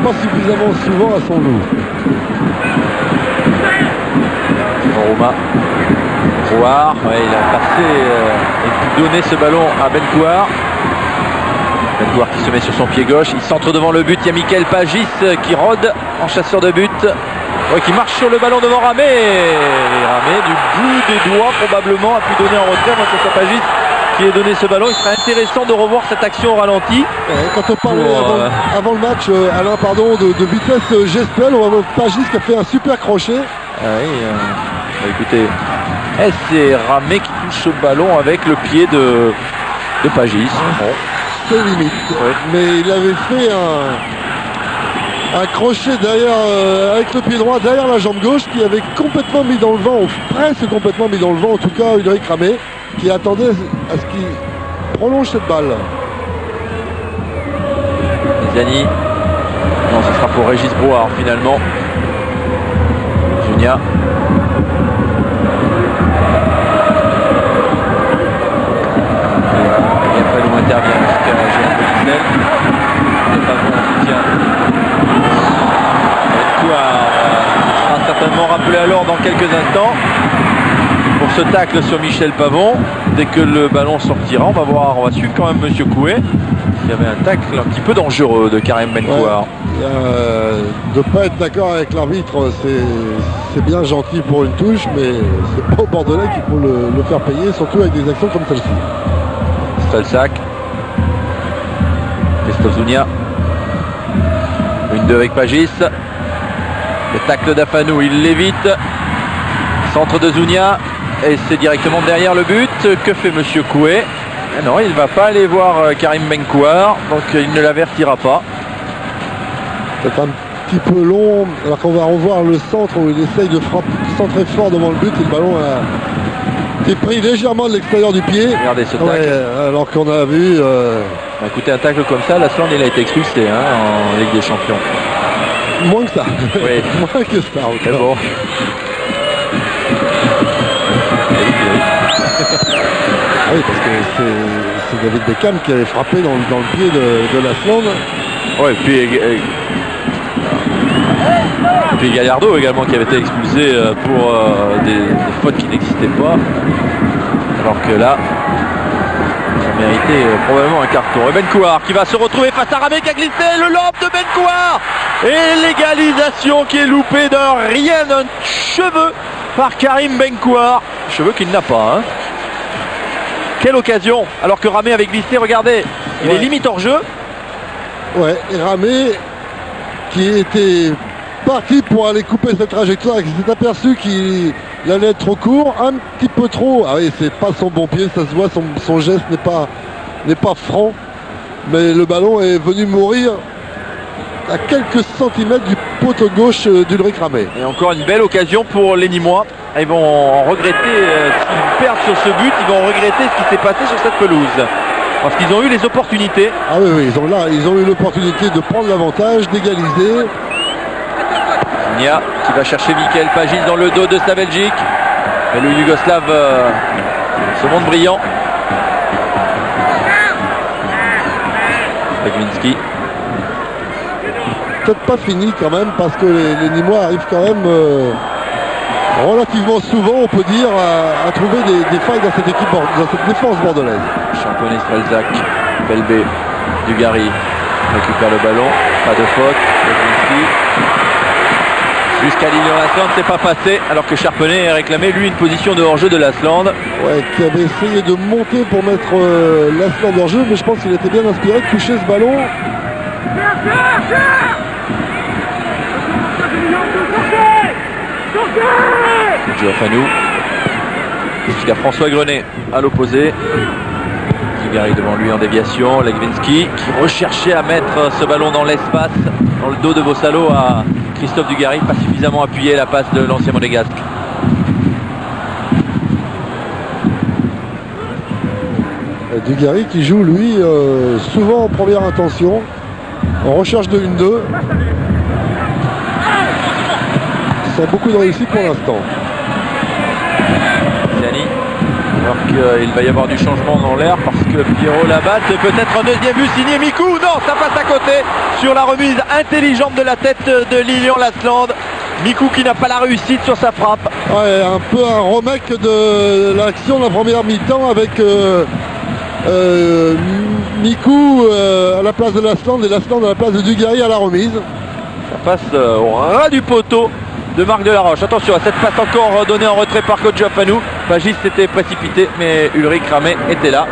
pas suffisamment souvent à son loup. Romain Rouard, ouais, il a passé et pu donner ce ballon à Bencouar. Bencouar qui se met sur son pied gauche, il centre devant le but, il y a Mickaël Pagis qui rôde en chasseur de but. Ouais, qui marche sur le ballon devant Ramé. Et Ramé, du bout des doigts, probablement, a pu donner en retrait. Moi, c'est Pagis qui a donné ce ballon. Il serait intéressant de revoir cette action au ralenti. Quand on parlait avant le match, Alain, pardon, de vitesse gestuelle, on va voir Pagis qui a fait un super crochet. Ah oui, écoutez, c'est Ramé qui touche ce ballon avec le pied de Pagis. Bon. C'est limite. Ouais. Mais il avait fait un crochet derrière, avec le pied droit derrière la jambe gauche qui avait complètement mis dans le vent, ou presque complètement mis dans le vent, en tout cas Ulrich Ramé, qui attendait à ce qu'il prolonge cette balle. Zani. Non, ce sera pour Régis Brouard finalement. Junia. Bien Falou intervient, récupère un peu d'Israël. C'est pas bon en soutien. Sera certainement rappelé à l'ordre dans quelques instants pour ce tacle sur Michel Pavon. Dès que le ballon sortira, on va voir, on va suivre quand même Monsieur Coué. Il y avait un tacle un petit peu dangereux de Karim Bencouar. Ouais, de ne pas être d'accord avec l'arbitre, c'est bien gentil pour une touche, mais c'est pas au Bordelais qu'il faut le faire payer, surtout avec des actions comme celle-ci. Strelsac. Christophe Zounia. 1-2 avec Pagis. Le tacle d'Afanou, il l'évite. Centre de Zounia. Et c'est directement derrière le but. Que fait Monsieur Coué? Non, il ne va pas aller voir Karim Bencouar. Donc il ne l'avertira pas. C'est un petit peu long. Alors qu'on va revoir le centre où il essaye de centrer fort devant le but. Et le ballon a été pris légèrement de l'extérieur du pied. Regardez ce tacle. Ouais, alors qu'on a vu... Écoutez, un tacle comme ça, Lasland, il a été expulsé en Ligue des Champions. Moins que ça. Oui. Moins que ça. Mais bon. Ah oui, parce que c'est David Beckham qui avait frappé dans le pied de Lasland. Ouais, puis Gallardo également qui avait été expulsé pour des fautes qui n'existaient pas. Alors que là, ça méritait probablement un carton. Et Bencouar qui va se retrouver face à Ramé qui a glissé le lob de Bencouar. Et l'égalisation qui est loupée d'un rien, d'un cheveu par Karim Bencouar. Cheveu qu'il n'a pas. Hein. Quelle occasion. Alors que Ramé avait glissé, regardez, il est limite hors jeu. Ouais, et Ramé qui était parti pour aller couper cette trajectoire et qui s'est aperçu qu'il allait être trop court, un petit peu trop. Ah oui, c'est pas son bon pied, ça se voit, son geste n'est pas franc. Mais le ballon est venu mourir à quelques centimètres du poteau gauche d'Ulrich Ramé. Et encore une belle occasion pour les Nîmois. Ils vont en regretter, s'ils perdent sur ce but, ils vont regretter ce qui s'est passé sur cette pelouse. Parce qu'ils ont eu les opportunités. Ah oui, oui, ils ont eu l'opportunité de prendre l'avantage, d'égaliser. Nia qui va chercher Mickaël Pagis dans le dos de Saveljic. Et le Yougoslave se montre brillant. Pagwinski. Peut-être pas fini quand même parce que les Nîmois arrivent quand même relativement souvent, on peut dire, à trouver des failles dans cette équipe, dans cette défense bordelaise. Champonnet, Strelsac, Belbé. Dugarry récupère le ballon, pas de faute. Jusqu'à Lilian-Lasland, c'est pas passé, alors que Charpenay a réclamé lui une position de hors-jeu de Lasland. Ouais, qui avait essayé de monter pour mettre Lasland hors-jeu, mais je pense qu'il était bien inspiré de toucher ce ballon. Fanou jusqu'à François Grenet à l'opposé. Dugarry devant lui en déviation. Legwinski qui recherchait à mettre ce ballon dans l'espace, dans le dos de Bossalo à Christophe Dugarry, pas suffisamment appuyé la passe de l'ancien monégasque. Dugarry qui joue lui souvent en première intention, en recherche de 1-2. Sans beaucoup de réussite pour l'instant. Ziani, alors qu'il va y avoir du changement dans l'air parce que Pierrot Labatte, peut-être un deuxième but signé Mikou. Non, ça passe à côté sur la remise intelligente de la tête de Lilian-Lasland. Mikou qui n'a pas la réussite sur sa frappe. Ouais, un peu un remake de l'action de la première mi-temps avec Mikou à la place de Lasland et Lasland à la place de Dugarry à la remise. Ça passe au ras du poteau de Marc Delaroche. Attention à cette passe encore donnée en retrait par Kodjo Afanou. Pagis s'était précipité, mais Ulrich Ramé était là.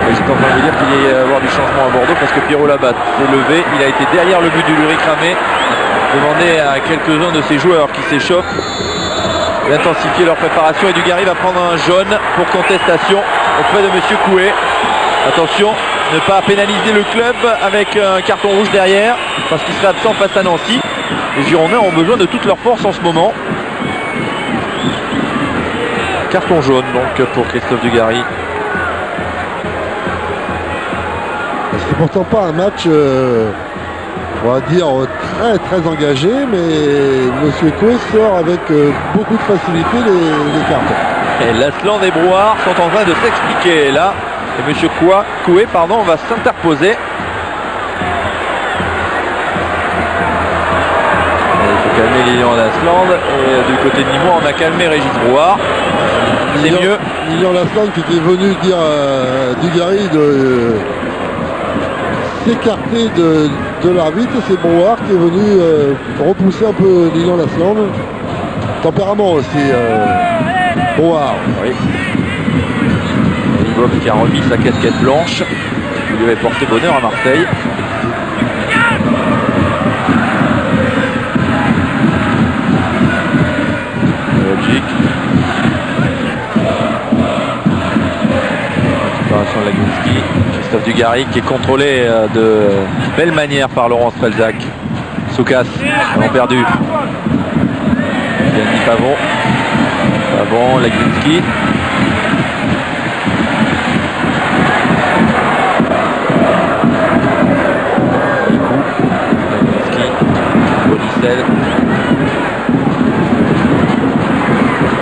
Et j'étais en train de vous dire qu'il y allait y avoir du changement à Bordeaux parce que Pierrot Labatte s'est levé. Il a été derrière le but d'Ulrich Ramé. Demandé à quelques-uns de ses joueurs qui s'échauffent d'intensifier leur préparation. Et Dugarry va prendre un jaune pour contestation auprès de Monsieur Coué. Attention, ne pas pénaliser le club avec un carton rouge derrière parce qu'il serait absent face à Nancy. Les Girondins ont besoin de toute leur force en ce moment. Carton jaune donc pour Christophe Dugarry. C'est pourtant pas un match, on va dire, très engagé, mais Monsieur Coué sort avec beaucoup de facilité les cartons. Et Lasland et Brouard sont en train de s'expliquer là. Et Monsieur Coué va s'interposer. Il faut calmer Lilian-Lasland. Et du côté de Nîmois, on a calmé Régis Brouard. C'est mieux. Lilian-Lasland qui était venu dire à Dugarry de s'écarter de l'arbitre. C'est Brouard qui est venu repousser un peu Lilian-Lasland. Tempérament aussi, Brouard. Oui. Qui a remis sa casquette blanche qui lui avait porté bonheur à Marseille. Logique. Récupération de Legwinski. Christophe Dugarry qui est contrôlé de belle manière par Laurent Strelzak. Soukas, ballon perdu. Yannick Pavon. Pavon, Legwinski.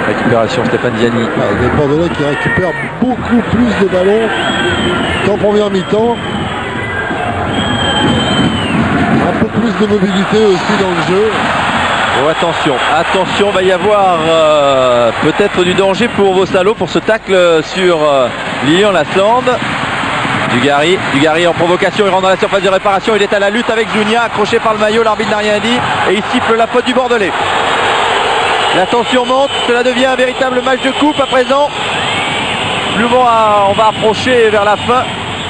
Récupération Stéphane Ziani. Des Bordelais qui récupèrent beaucoup plus de ballons qu'en première mi-temps. Un peu plus de mobilité aussi dans le jeu. Oh, attention, va y avoir peut-être du danger pour Bossalo pour ce tacle sur Lilian-Lasland. Dugarry en provocation, il rentre dans la surface de réparation, il est à la lutte avec Junia, accroché par le maillot, l'arbitre n'a rien dit et il siffle la faute du Bordelais. La tension monte, cela devient un véritable match de coupe à présent. Plus on va approcher vers la fin,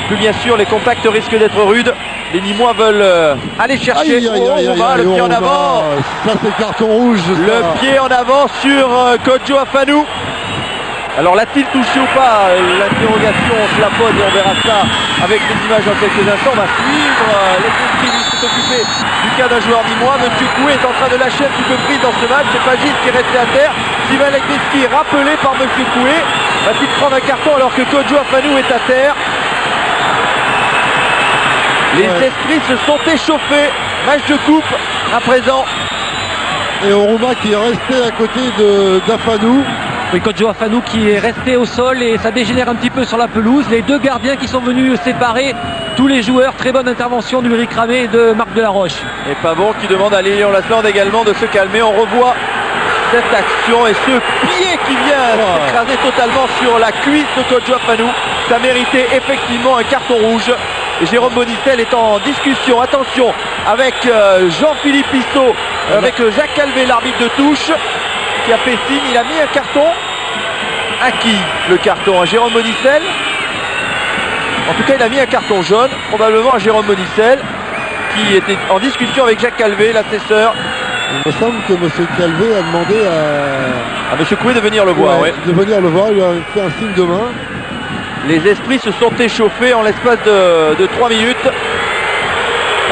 plus bien sûr les contacts risquent d'être rudes. Les Nîmois veulent aller chercher le pied en avant. Ça c'est carton rouge. Le pied en avant sur Kodjo Afanou. Alors l'a-t-il touché ou pas? L'interrogation, on se la pose et on verra ça avec les images dans quelques instants. On va suivre Legwinski qui s'est occupé du cas d'un joueur nîmois. Monsieur Coué est en train de lâcher un petit peu prise dans ce match. C'est Pagis qui est resté à terre. Sylvain Legwinski rappelé par Monsieur Coué. Va-t-il prendre un carton alors que Kodjo Afanou est à terre? Les esprits se sont échauffés. Match de coupe à présent. Et Oruma qui est resté à côté d'Afanou. Oui, Kodjo Afanou qui est resté au sol et ça dégénère un petit peu sur la pelouse. Les deux gardiens qui sont venus séparer tous les joueurs. Très bonne intervention d'Ulrich Ramé et de Marc Delaroche. Et Pavon qui demande à Lilian-Lasland également de se calmer. On revoit cette action et ce pied qui vient s'écraser totalement sur la cuisse de Kodjo Afanou. Ça méritait effectivement un carton rouge. Et Jérôme Bonicel est en discussion, attention, avec Jean-Philippe Pissot, avec Jacques Calvé, l'arbitre de touche, qui a fait signe. Il a mis un carton. À qui le carton? À Jérôme Bonicel? En tout cas, il a mis un carton jaune, probablement à Jérôme Bonicel, qui était en discussion avec Jacques Calvé, l'assesseur. Il me semble que M. Calvé a demandé à M. Coué de venir le voir. Ouais. De venir le voir, il lui a fait un signe de main. Les esprits se sont échauffés en l'espace de 3 minutes.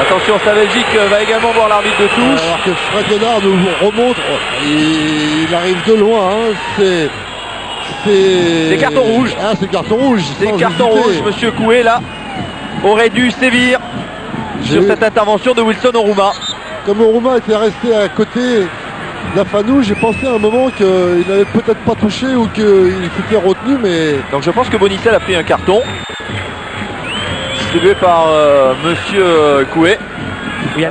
Attention, Saveljic va également voir l'arbitre de touche. Alors que Fred Guénard nous remonte, il arrive de loin, hein. C'est carton rouge. Ah, c'est carton rouge. C'est carton rouge. Monsieur Coué, là, aurait dû sévir sur cette intervention de Wilson Oruma. Comme Oruma était resté à côté d'Afanou, j'ai pensé à un moment qu'il n'avait peut-être pas touché ou qu'il s'était retenu, mais... Donc je pense que Bonicel a pris un carton. Distribué par Monsieur Coué. Oui,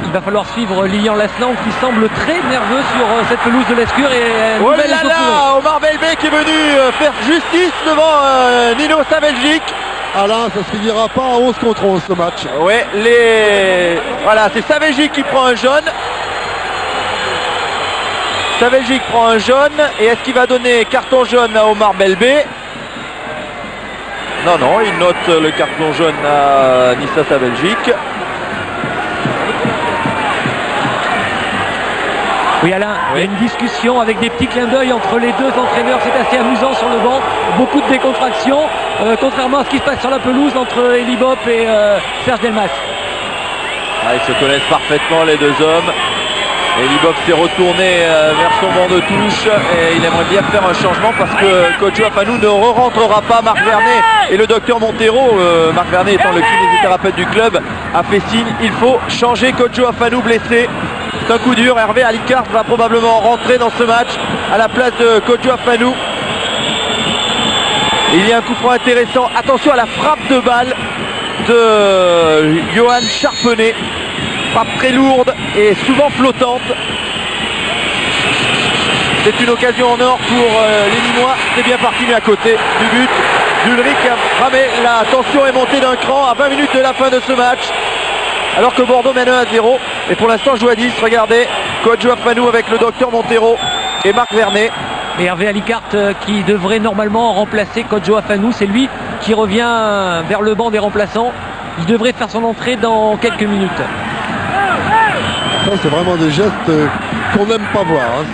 il va falloir suivre Lilian Lasland qui semble très nerveux sur cette pelouse de l'Escure. Oh là là, Omar Belbé qui est venu faire justice devant Nino Saveljic. Alain, ça se finira pas à 11 contre 11 ce match. Ouais, voilà, c'est Saveljic qui prend un jaune. Saveljic prend un jaune. Et est-ce qu'il va donner carton jaune à Omar Belbé? Non, non, il note le carton jaune à Nissa Saveljic. Oui, Alain, il y a une discussion avec des petits clins d'œil entre les deux entraîneurs. C'est assez amusant sur le banc. Beaucoup de décontraction, contrairement à ce qui se passe sur la pelouse entre Eli Bopp et Serge Delmas. Ah, ils se connaissent parfaitement, les deux hommes. Eli Bopp s'est retourné vers son banc de touche et il aimerait bien faire un changement parce que Kodjo Afanou ne rentrera pas. Marc Vernet et le docteur Montero, Marc Vernet étant le kinésithérapeute du club, a fait signe. Il faut changer. Kodjo Afanou blessé. C'est un coup dur. Hervé Alicart va probablement rentrer dans ce match à la place de Kodjo Afanou. Il y a un coup franc intéressant. Attention à la frappe de balle de Johan Charpenay. Frappe très lourde et souvent flottante. C'est une occasion en or pour les Limois. C'est bien parti, mais à côté du but d'Ulrich Ramé. La tension est montée d'un cran à 20 minutes de la fin de ce match. Alors que Bordeaux mène 1-0. Et pour l'instant joue à 10. Regardez, Kodjo Afanou avec le docteur Montero et Marc Vernet. Et Hervé Alicart qui devrait normalement remplacer Kodjo Afanou. C'est lui qui revient vers le banc des remplaçants. Il devrait faire son entrée dans quelques minutes. Ça, c'est vraiment des gestes qu'on n'aime pas voir. Hein.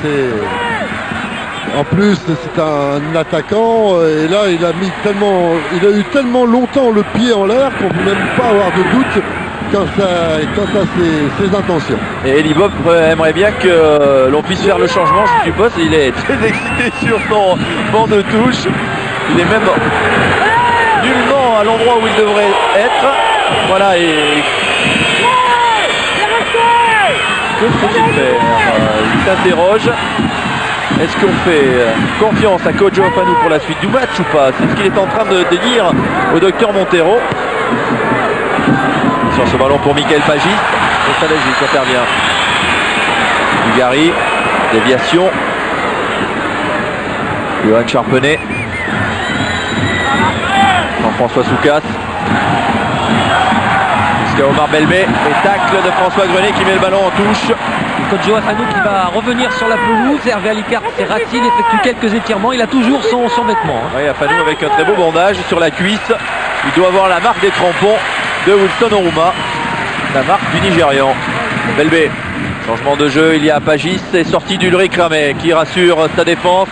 En plus, c'est un attaquant et là, il a eu tellement longtemps le pied en l'air qu'on ne peut même pas avoir de doute quant à ses intentions. Et Eli Bopp aimerait bien que l'on puisse faire le changement, je suppose. Il est très excité sur son banc de touche. Il est même nullement à l'endroit où il devrait être. Voilà, et que faut-il faire? Il s'interroge. Est-ce qu'on fait confiance à Kodjo Afanou pour la suite du match ou pas? C'est ce qu'il est en train de dire au docteur Montero. Sur ce ballon pour Michael Pagis. Et Saveljic intervient. Dugarry, déviation. Johan Charpenay. Jean-François Soucas. Jusqu'à Omar Belbé. Et tacle de François Grenet qui met le ballon en touche. Kodjo Afanou qui va revenir sur la pelouse. Hervé Alicart s'éracine, effectue quelques étirements. Il a toujours son vêtement. Hein. Oui, Afanou avec un très beau bandage sur la cuisse. Il doit avoir la marque des crampons de Wilson Oruma, la marque du Nigérian. Belbé, changement de jeu, il y a Pagis et sortie d'Ulrich Ramé qui rassure sa défense.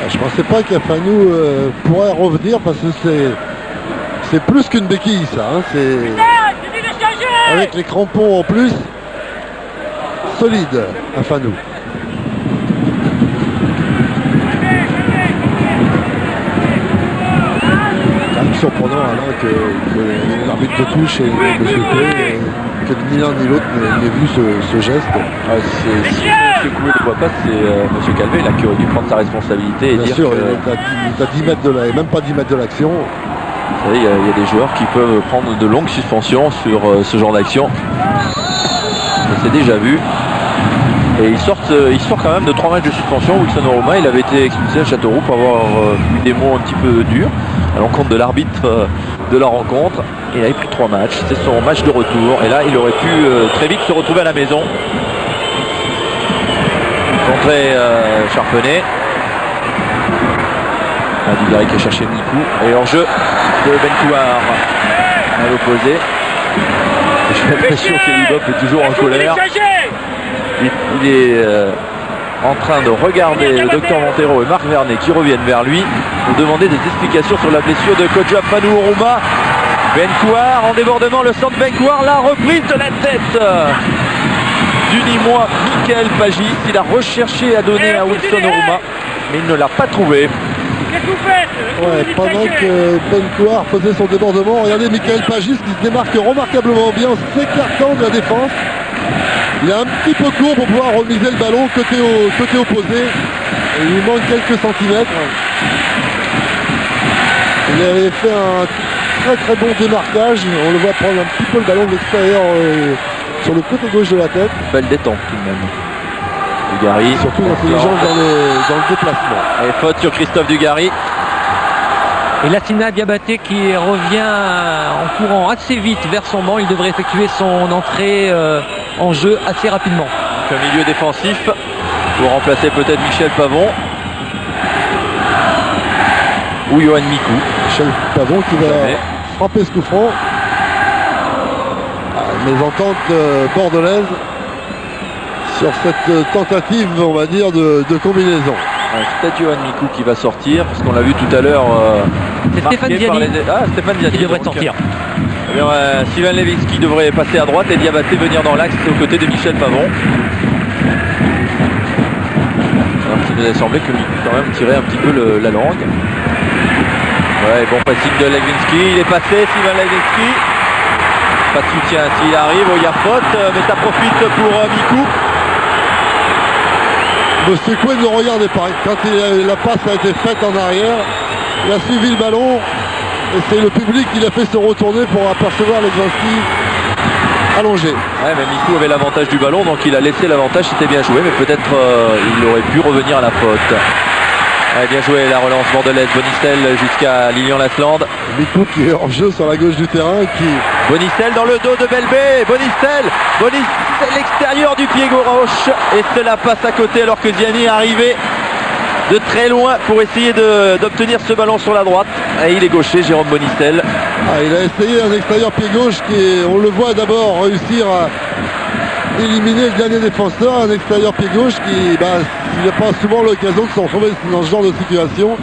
Je ne pensais pas qu'Afanou pourrait revenir parce que c'est plus qu'une béquille ça. Hein. C'est avec les crampons en plus. Solide, Afanou. Surprenant Alain que l'arbitre de touche et M. Coué, que ni l'un ni l'autre n'ait vu ce geste. Si M. Coué ne voit pas, c'est M. Calvé là, qui aurait dû prendre sa responsabilité et bien dire sûr, que... il est à 10 mètres de là, et même pas 10 mètres de l'action. Vous savez, il y a des joueurs qui peuvent prendre de longues suspensions sur ce genre d'action. C'est déjà vu. Et il sort quand même de 3 matchs de suspension. Wilson Oruma, il avait été expulsé à Châteauroux pour avoir eu des mots un petit peu durs à l'encontre de l'arbitre de la rencontre. Il avait pris 3 matchs, c'est son match de retour. Et là, il aurait pu très vite se retrouver à la maison. Contré Charpenay. Dugarry qui a cherché Mikou. Et hors-jeu de Bencouar à l'opposé. J'ai l'impression qu'Elibop est toujours en colère. Il est en train de regarder le docteur Montero et Marc Vernet qui reviennent vers lui pour demander des explications sur la blessure de Kodja Panourouma. Bencouar en débordement, le centre Bencouar, la reprise de la tête du Nîmois Michael Pagis. Il a recherché à donner à Wilson Oruma, mais il ne l'a pas trouvé. Ouais, pendant que Bencouar faisait son débordement, regardez Michael Pagis qui se démarque remarquablement bien, s'écartant de la défense. Il est un petit peu court pour pouvoir remiser le ballon côté opposé. Et il lui manque quelques centimètres. Il avait fait un très bon démarquage. On le voit prendre un petit peu le ballon de l'extérieur sur le côté gauche de la tête. Belle détente tout de même. Dugarry. Surtout l'intelligence dans le déplacement. Et faute sur Christophe Dugarry. Et Lassina Diabaté qui revient en courant assez vite vers son banc. Il devrait effectuer son entrée en jeu assez rapidement. Un milieu défensif pour remplacer peut-être Michel Pavon ou Johan Mikou. Michel Pavon qui va frapper ce coup franc. Mésentente bordelaise sur cette tentative, on va dire, de combinaison. C'est peut-être Johan Mikou qui va sortir, parce qu'on l'a vu tout à l'heure. C'est Stéphane Ziani. Stéphane Ziani qui devrait sortir. Sylvain Levinsky devrait passer à droite et Diabaté venir dans l'axe aux côtés de Michel Pavon. Alors qu'il nous a semblé que Mikou quand même tirait un petit peu la langue. Ouais, bon passing de Levinsky, il est passé, Sylvain Levinsky. Pas de soutien s'il arrive, il y a faute, mais ça profite pour Mikou. Monsieur Cohen ne regardait pas. Quand la passe a été faite en arrière, il a suivi le ballon et c'est le public qui l'a fait se retourner pour apercevoir Levinsky allongé. Ouais, mais Mikou avait l'avantage du ballon, donc il a laissé l'avantage, c'était bien joué, mais peut-être il aurait pu revenir à la faute. Ouais, bien joué la relance bordelaise, Bonicel jusqu'à Lilian Lasland. Mikou qui est en jeu sur la gauche du terrain. Bonicel dans le dos de Belbé. Bonicel l'extérieur du pied gauche. Et cela passe à côté alors que Ziani est arrivé de très loin pour essayer d'obtenir ce ballon sur la droite. Et il est gaucher, Jérôme Bonicel. Il a essayé un extérieur pied gauche qui, on le voit d'abord réussir à éliminer le dernier défenseur, un extérieur pied gauche qui, il n'a pas souvent l'occasion de se retrouver dans ce genre de situation.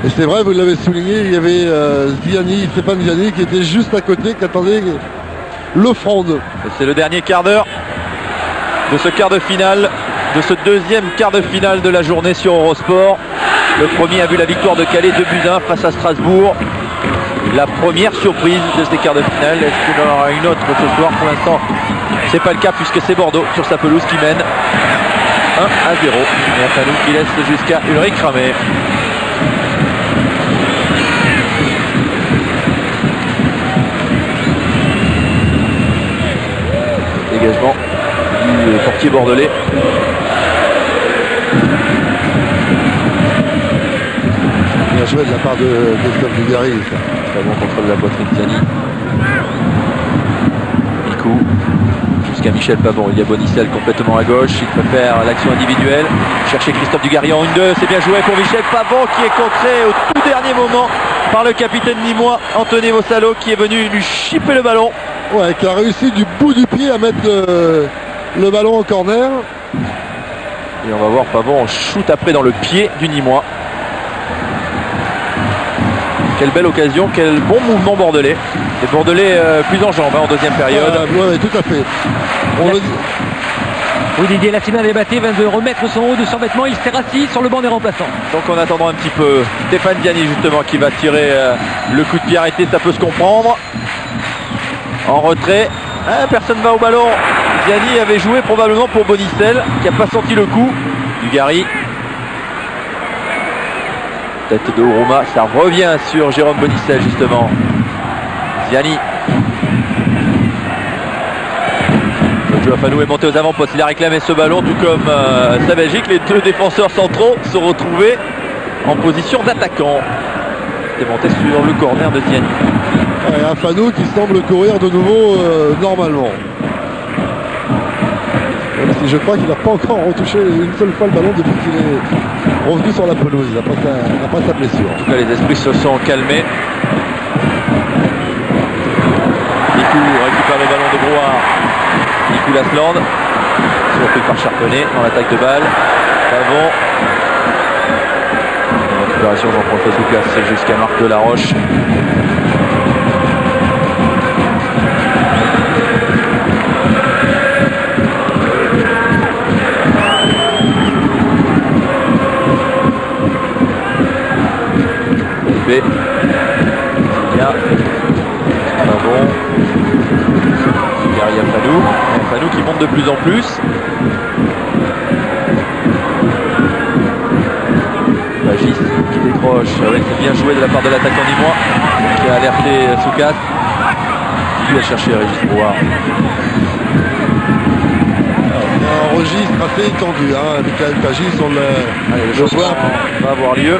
Et c'est vrai, vous l'avez souligné, il y avait Stéphane Ziani qui était juste à côté, qui attendait l'offrande. C'est le dernier quart d'heure de ce quart de finale, de ce deuxième quart de finale de la journée sur Eurosport. Le premier a vu la victoire de Calais 2-1 face à Strasbourg. La première surprise de ces quarts de finale. Est-ce qu'il y en aura une autre ce soir? Pour l'instant, c'est pas le cas puisque c'est Bordeaux sur sa pelouse qui mène 1-0. Et Atalou qui laisse jusqu'à Ulrich Ramé. Dégagement du portier bordelais. Bien joué de la part de Christophe Dugarry. Très bon contrôle de la poitrine de Ziani. Mikou jusqu'à Michel Pavon. Il y a Bonicel complètement à gauche. Il préfère l'action individuelle. Chercher Christophe Dugarry en 1-2. C'est bien joué pour Michel Pavon qui est contré au tout dernier moment par le capitaine nîmois Anthony Vossalo qui est venu lui chipper le ballon. Ouais, qui a réussi du bout du pied à mettre le ballon en corner. Et on va voir Pavon en shoot après dans le pied du Nîmois. Quelle belle occasion, quel bon mouvement bordelais. Les Bordelais plus en jambes en deuxième période. Ouais, tout à fait. Oui, Didier Lassina Diabaté vient de remettre son haut de survêtement. Il s'est rassis sur le banc des remplaçants. Donc en attendant un petit peu Stéphane Ziani justement qui va tirer le coup de pied arrêté, ça peut se comprendre. En retrait, personne ne va au ballon. Ziani avait joué probablement pour Bonicel qui n'a pas senti le coup. Dugarry. Tête de Oruma, ça revient sur Jérôme Bonicel justement. Ziani. Joao Fanou est monté aux avant-postes, il a réclamé ce ballon tout comme Savagic. Les deux défenseurs centraux se retrouvaient en position d'attaquant. C'est monté sur le corner de Ziani. Et un Fanou qui semble courir de nouveau normalement. Même si je crois qu'il n'a pas encore retouché une seule fois le ballon depuis qu'il est revenu sur la pelouse après sa blessure. En tout cas, les esprits se sont calmés. Nikou récupère le ballon de Brouard. Nikou Lasland, surpris par Charpenay dans l'attaque de balle. Pavon. Récupération Jean-François Soukas jusqu'à Marc Delaroche. Bien. Pavon. Derrière Fanou. Fanou qui monte de plus en plus. Bagis qui décroche. Ouais, c'est bien joué de la part de l'attaquant nîmois qui a alerté Soukas. Il va chercher Régis Brouard. Un registre assez étendu, hein. Michael Bagis, on le voit. Va avoir lieu.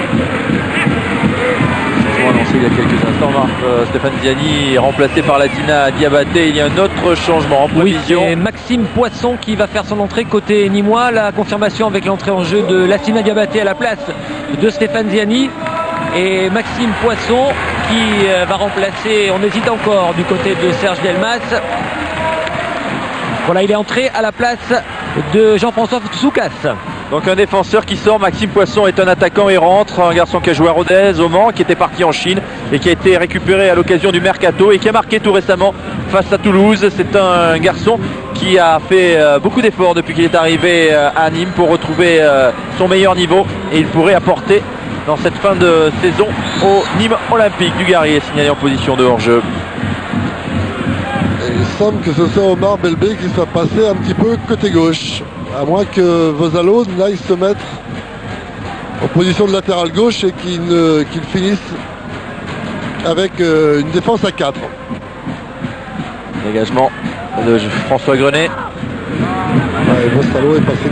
Annoncé il y a quelques instants, Marc. Stéphane Ziani est remplacé par Lassina Diabaté. Il y a un autre changement en prévision. Oui, c'est Maxime Poisson qui va faire son entrée côté nîmois. La confirmation avec l'entrée en jeu de Lassina Diabaté à la place de Stéphane Ziani. Et Maxime Poisson qui va remplacer, on hésite encore, du côté de Serge Delmas. Voilà, il est entré à la place de Jean-François Soukas. Donc un défenseur qui sort, Maxime Poisson est un attaquant et rentre, un garçon qui a joué à Rodez, au Mans, qui était parti en Chine et qui a été récupéré à l'occasion du Mercato et qui a marqué tout récemment face à Toulouse. C'est un garçon qui a fait beaucoup d'efforts depuis qu'il est arrivé à Nîmes pour retrouver son meilleur niveau et il pourrait apporter dans cette fin de saison au Nîmes Olympique. Dugarry est signalé en position de hors-jeu. Il semble que ce soit Omar Belbé qui soit passé un petit peu côté gauche. À moins que Vosalo n'aille se mettre en position de latéral gauche et qu'il finisse avec une défense à 4. Dégagement de François Grenet. Ouais, Vosalo est passé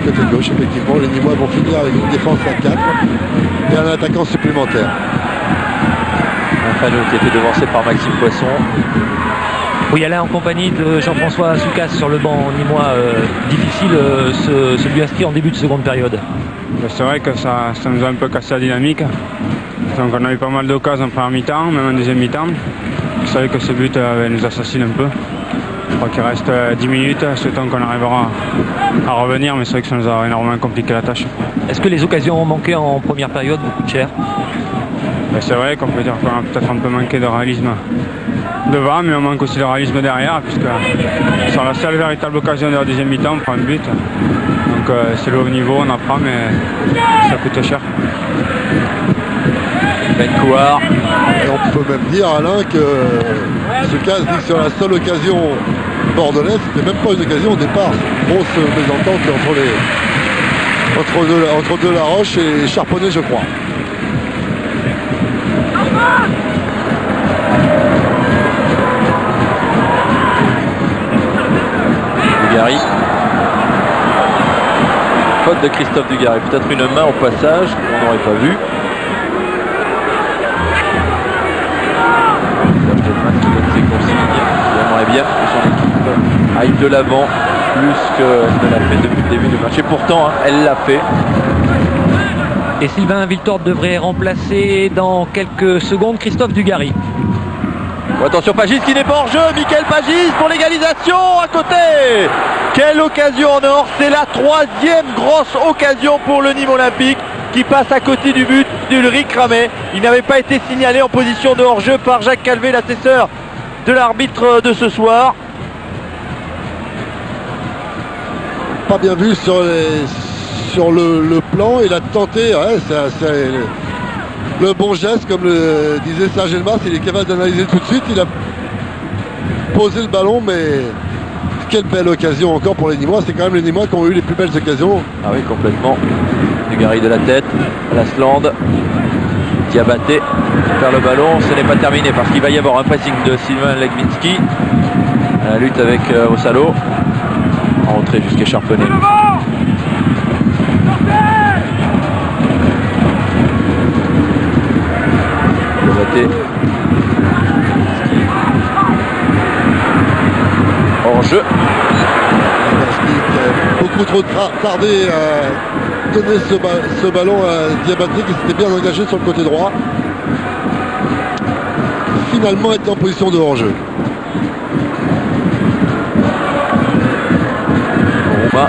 côté gauche, effectivement. Les Nîmois vont finir avec une défense à 4 et un attaquant supplémentaire. Un Fanou qui était devancé par Maxime Poisson. Oui, elle est en compagnie de Jean-François Soukas sur le banc nîmois. Difficile se lui inscrire en début de seconde période. C'est vrai que ça nous a un peu cassé la dynamique. Donc on a eu pas mal d'occasions en première mi-temps, même en deuxième mi-temps. C'est vrai que ce but nous assassine un peu. Je crois qu'il reste 10 minutes, souhaitons qu'on arrivera à revenir, mais c'est vrai que ça nous a énormément compliqué la tâche. Est-ce que les occasions ont manqué en première période, beaucoup de chair? C'est vrai qu'on peut dire qu'on a peut-être un peu manqué de réalisme devant, mais on manque aussi de réalisme derrière, puisque sur la seule véritable occasion de la deuxième mi-temps, on prend un but. Donc c'est le haut niveau, on apprend, mais ça coûte cher. Ben Couard. Et on peut même dire, Alain, que Soukas dit que sur la seule occasion bordelaise, c'était même pas une occasion au départ. Grosse mésentente entre Delaroche et Charpenay, je crois. Dugarry. Faute de Christophe Dugarry. Peut-être une main au passage, on n'aurait pas vu. Serge Delmas qui donne ses consignes. Il aimerait bien que son équipe aille de l'avant plus qu'elle ne l'a fait depuis le début du match. Et pourtant, elle l'a fait. Et Sylvain Viltord devrait remplacer dans quelques secondes Christophe Dugarry. Attention, Pagis qui n'est pas hors jeu. Michael Pagis pour l'égalisation à côté. Quelle occasion en or. C'est la troisième grosse occasion pour le Nîmes Olympique qui passe à côté du but d'Ulrich Ramet. Il n'avait pas été signalé en position de hors jeu par Jacques Calvé, l'assesseur de l'arbitre de ce soir. Pas bien vu sur le plan. Il a tenté, ouais, c'est le bon geste, comme le disait Serge Delmas. Il est capable d'analyser tout de suite. Il a posé le ballon, mais quelle belle occasion encore pour les Nîmois. C'est quand même les Nîmois qui ont eu les plus belles occasions. Ah oui, complètement. Dugarry de la tête, Lasland, Diabaté perd le ballon. Ce n'est pas terminé parce qu'il va y avoir un pressing de Sylvain Legminski. La lutte avec Vosalo. En retrait jusqu'à Charpenay. Diabaté. Hors jeu. Beaucoup trop tardé à donner ce ballon à Diabaté qui s'était bien engagé sur le côté droit. Finalement est en position de hors-jeu. Rouma.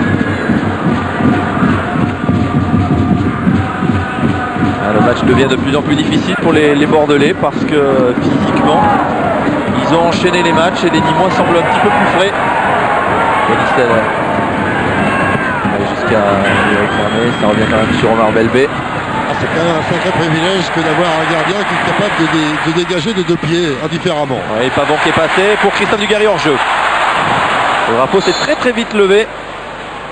Le match devient de plus en plus difficile pour les Bordelais parce que physiquement ils ont enchaîné les matchs et les Nîmois semblent un petit peu plus frais. Jusqu'à Eric Fermé, ça revient quand même sur Omar Belbé. C'est quand même un sacré privilège que d'avoir un gardien qui est capable de dégager de 2 pieds indifféremment. Oui, Pavon qui est passé pour Christophe Dugarry hors jeu. Le drapeau s'est très très vite levé.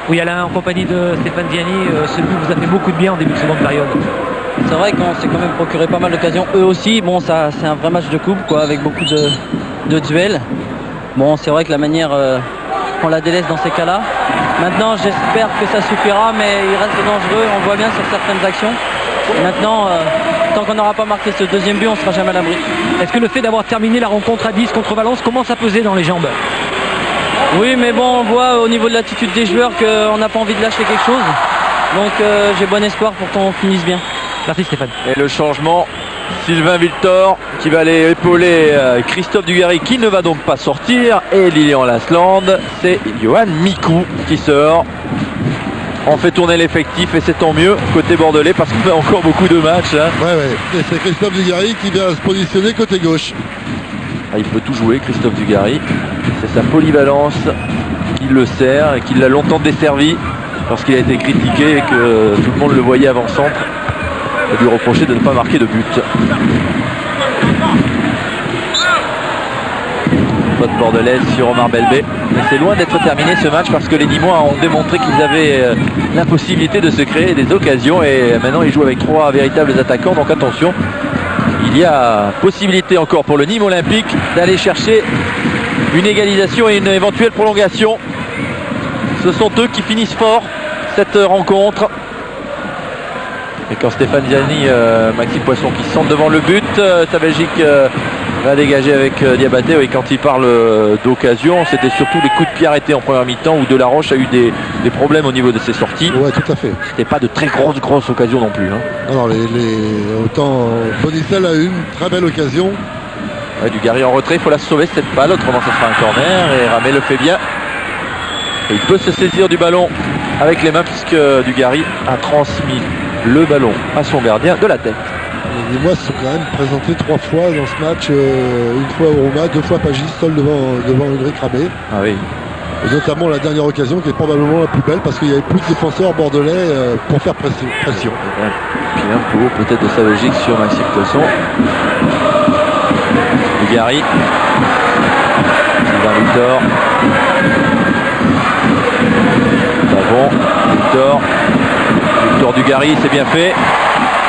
Oui, Alain, en compagnie de Stéphane Ziani, ce but vous a fait beaucoup de bien en début de seconde période. C'est vrai qu'on s'est quand même procuré pas mal d'occasions. Eux aussi, bon, ça c'est un vrai match de coupe, quoi, avec beaucoup de duels. Bon, c'est vrai que la manière on la délaisse dans ces cas-là. Maintenant, j'espère que ça suffira, mais il reste dangereux. On voit bien sur certaines actions. Et maintenant, tant qu'on n'aura pas marqué ce deuxième but, on ne sera jamais à l'abri. Est-ce que le fait d'avoir terminé la rencontre à 10 contre Valence commence à peser dans les jambes? Oui, mais bon, on voit au niveau de l'attitude des joueurs qu'on n'a pas envie de lâcher quelque chose. Donc j'ai bon espoir pour qu'on finisse bien. Merci Stéphane. Et le changement, Sylvain Victor qui va aller épauler Christophe Dugarry qui ne va donc pas sortir. Et Lilian Lasland, c'est Johan Mikou qui sort. On fait tourner l'effectif et c'est tant mieux côté bordelais parce qu'on a encore beaucoup de matchs. Hein. Ouais. Et c'est Christophe Dugarry qui vient se positionner côté gauche. Il peut tout jouer, Christophe Dugarry. C'est sa polyvalence qui le sert et qui l'a longtemps desservi lorsqu'il a été critiqué et que tout le monde le voyait avant-centre et lui reprocher de ne pas marquer de but. Faute bordelaise sur Omar Belbé. Mais c'est loin d'être terminé ce match parce que les Nîmois ont démontré qu'ils avaient la possibilité de se créer des occasions et maintenant ils jouent avec 3 véritables attaquants, donc attention. Il y a possibilité encore pour le Nîmes Olympique d'aller chercher une égalisation et une éventuelle prolongation. Ce sont eux qui finissent fort cette rencontre. Et quand Stéphane Ziani, Maxime Poisson qui se sentent devant le but, sa Belgique va dégager avec Diabaté. Et quand il parle d'occasion, c'était surtout les coups de pied arrêtés en première mi-temps où Delaroche a eu des problèmes au niveau de ses sorties. Ouais, tout à fait. C'était pas de très grosses occasions non plus. Hein. Non, autant Bonicel a eu une très belle occasion. Ouais, Dugarry en retrait, il faut la sauver cette balle, autrement ça sera un corner et Ramé le fait bien. Et il peut se saisir du ballon avec les mains puisque Dugarry a transmis le ballon à son gardien de la tête. Les Nîmois se sont quand même présentés 3 fois dans ce match, une fois au Rouma, 2 fois Pagis, seul devant Ulrich Ramé. Ah oui. Et notamment la dernière occasion qui est probablement la plus belle parce qu'il n'y avait plus de défenseurs bordelais pour faire pression. Puis un peu peut-être de sa logique sur Maxime Poisson. Dugarry. Sylvain Victor. Pavon. Victor Dugarry, c'est bien fait.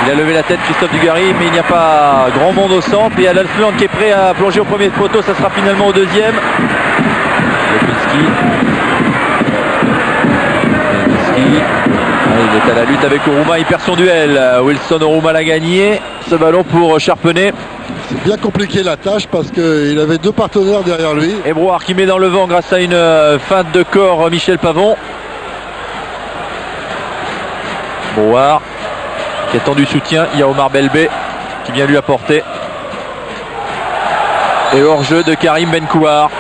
Il a levé la tête, Christophe Dugarry, mais il n'y a pas grand monde au centre. Et il y a Lasland qui est prêt à plonger au premier poteau, ça sera finalement au deuxième. Lepinski. Il est à la lutte avec Oruma, il perd son duel. Wilson Oruma l'a gagné. Ce ballon pour Charpenay. C'est bien compliqué la tâche parce qu'il avait 2 partenaires derrière lui. Et Brouard qui met dans le vent grâce à une feinte de corps Michel Pavon. Brouard qui a tendu soutien. Il y a Omar Belbé qui vient lui apporter. Et hors-jeu de Karim Benkouar.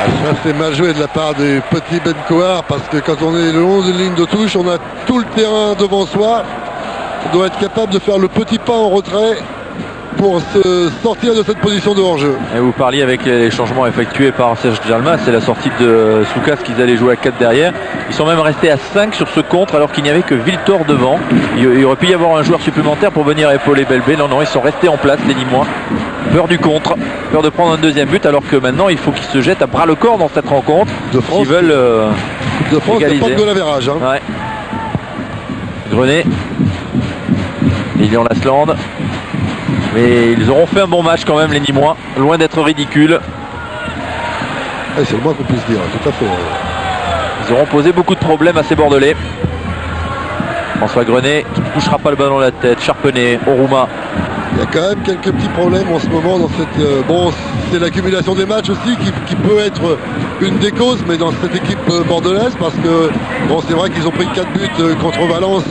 Ça c'est mal joué de la part du petit Benkouar parce que quand on est le long d'une ligne de touche, on a tout le terrain devant soi. On doit être capable de faire le petit pas en retrait pour se sortir de cette position de hors-jeu. Et vous parliez avec les changements effectués par Serge Djalma, c'est la sortie de Soukas qu'ils allaient jouer à 4 derrière. Ils sont même restés à 5 sur ce contre alors qu'il n'y avait que Viltor devant. Il aurait pu y avoir un joueur supplémentaire pour venir épauler Belbé. Non, ils sont restés en place les Nîmois. Peur du contre, peur de prendre un deuxième but alors que maintenant il faut qu'ils se jettent à bras le corps dans cette rencontre s'ils veulent de France, égaliser. C'est pas de l'avérage. Hein. Ouais. Grenet. Lilian Lasland. Mais ils auront fait un bon match quand même les Nîmois, loin d'être ridicules. C'est le moins qu'on puisse dire, tout à fait. Ils auront posé beaucoup de problèmes à ces Bordelais. François Grenet qui ne touchera pas le ballon à la tête. Charpenay, Oruma. Il y a quand même quelques petits problèmes en ce moment dans cette. Bon, c'est l'accumulation des matchs aussi qui peut être une des causes, mais dans cette équipe bordelaise, parce que bon, c'est vrai qu'ils ont pris 4 buts contre Valence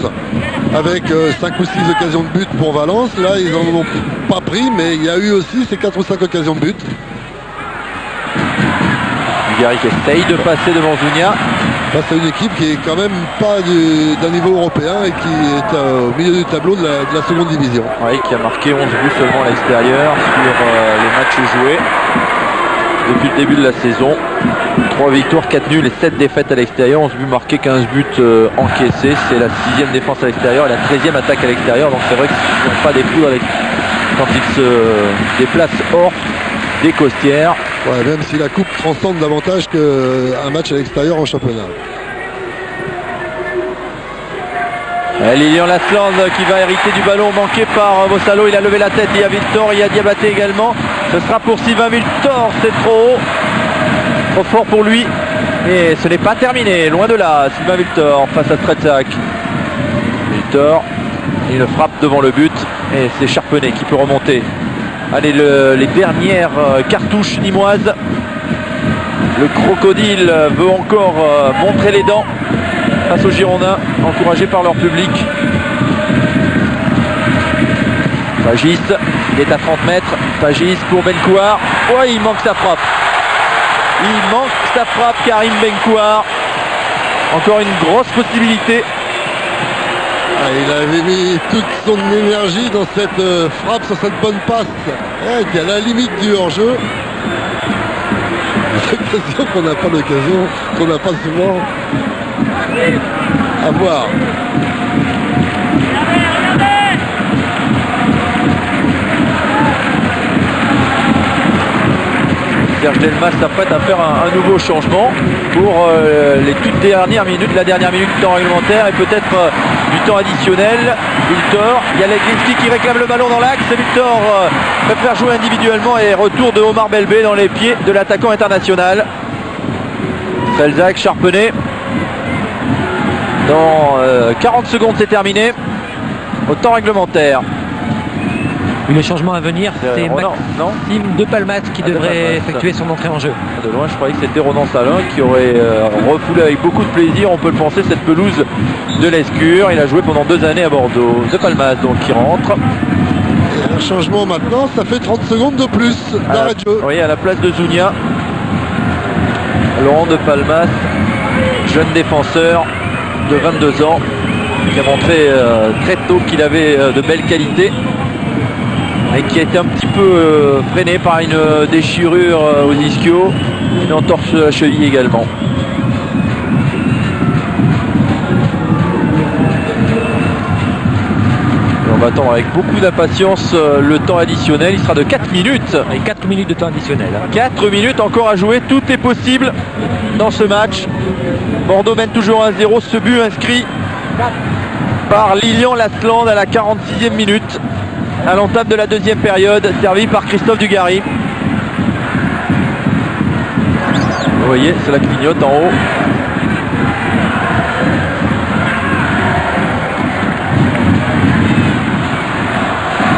avec 5 ou 6 occasions de but pour Valence. Là, ils n'en ont pas pris, mais il y a eu aussi ces 4 ou 5 occasions de but. Dugarry qui essaye de passer devant Zounia. C'est une équipe qui est quand même pas d'un niveau européen et qui est au milieu du tableau de la seconde division. Oui, qui a marqué 11 buts seulement à l'extérieur sur les matchs joués depuis le début de la saison. 3 victoires, 4 nuls et 7 défaites à l'extérieur. 11 buts marqués, 15 buts encaissés. C'est la 6e défense à l'extérieur et la 13e attaque à l'extérieur. Donc c'est vrai qu'ils n'ont pas des foudres quand ils se déplacent hors des Costières. Ouais, même si la coupe transcende davantage qu'un match à l'extérieur en championnat. Lilian Lasland qui va hériter du ballon manqué par Mossalo. Il a levé la tête, il y a Victor, il y a Diabaté également. Ce sera pour Sylvain Victor, c'est trop haut. Trop fort pour lui. Et ce n'est pas terminé, loin de là. Sylvain Victor face à Stretzak. Victor, il frappe devant le but. Et c'est Charpenay qui peut remonter. Allez, les dernières cartouches nîmoises. Le crocodile veut encore montrer les dents face aux Girondins, encouragés par leur public. Pagis, il est à 30 mètres. Pagis pour Benkouar. Ouais, il manque sa frappe. Il manque sa frappe, Karim Benkouar. Encore une grosse possibilité. Il avait mis toute son énergie dans cette frappe, sur cette bonne passe. Il était à la limite du hors-jeu. L'occasion qu'on n'a pas l'occasion, qu'on n'a pas souvent. À voir. Serge Delmas s'apprête à faire un nouveau changement pour les toutes dernières minutes, la dernière minute du temps réglementaire et peut-être du temps additionnel. Victor, il y a Leglinski qui réclame le ballon dans l'axe. Victor préfère jouer individuellement et retour de Omar Belbé dans les pieds de l'attaquant international. Felzac, Charpenay. Dans 40 secondes, c'est terminé. Au temps réglementaire. Le changement à venir, c'est Maxime de Palmas qui devrait effectuer son entrée en jeu. De loin, je croyais que c'était Ronan Salin qui aurait refoulé avec beaucoup de plaisir, on peut le penser, cette pelouse de l'Escure. Il a joué pendant 2 années à Bordeaux. De Palmas, donc, qui rentre. Et un changement maintenant, ça fait 30 secondes de plus d'arrêt de jeu. Oui, à la place de Zounia. Laurent de Palmas, jeune défenseur de 22 ans, qui a montré très tôt qu'il avait de belles qualités. Et qui a été un petit peu freiné par une déchirure aux ischios, une entorse de la cheville également. Et on va attendre avec beaucoup d'impatience le temps additionnel, il sera de 4 minutes. Et 4 minutes de temps additionnel. 4 minutes encore à jouer, tout est possible dans ce match. Bordeaux mène toujours 1-0, ce but inscrit par Lilian Lasland à la 46e minute. À l'entame de la 2e période, servi par Christophe Dugarry. Vous voyez, c'est la clignote en haut.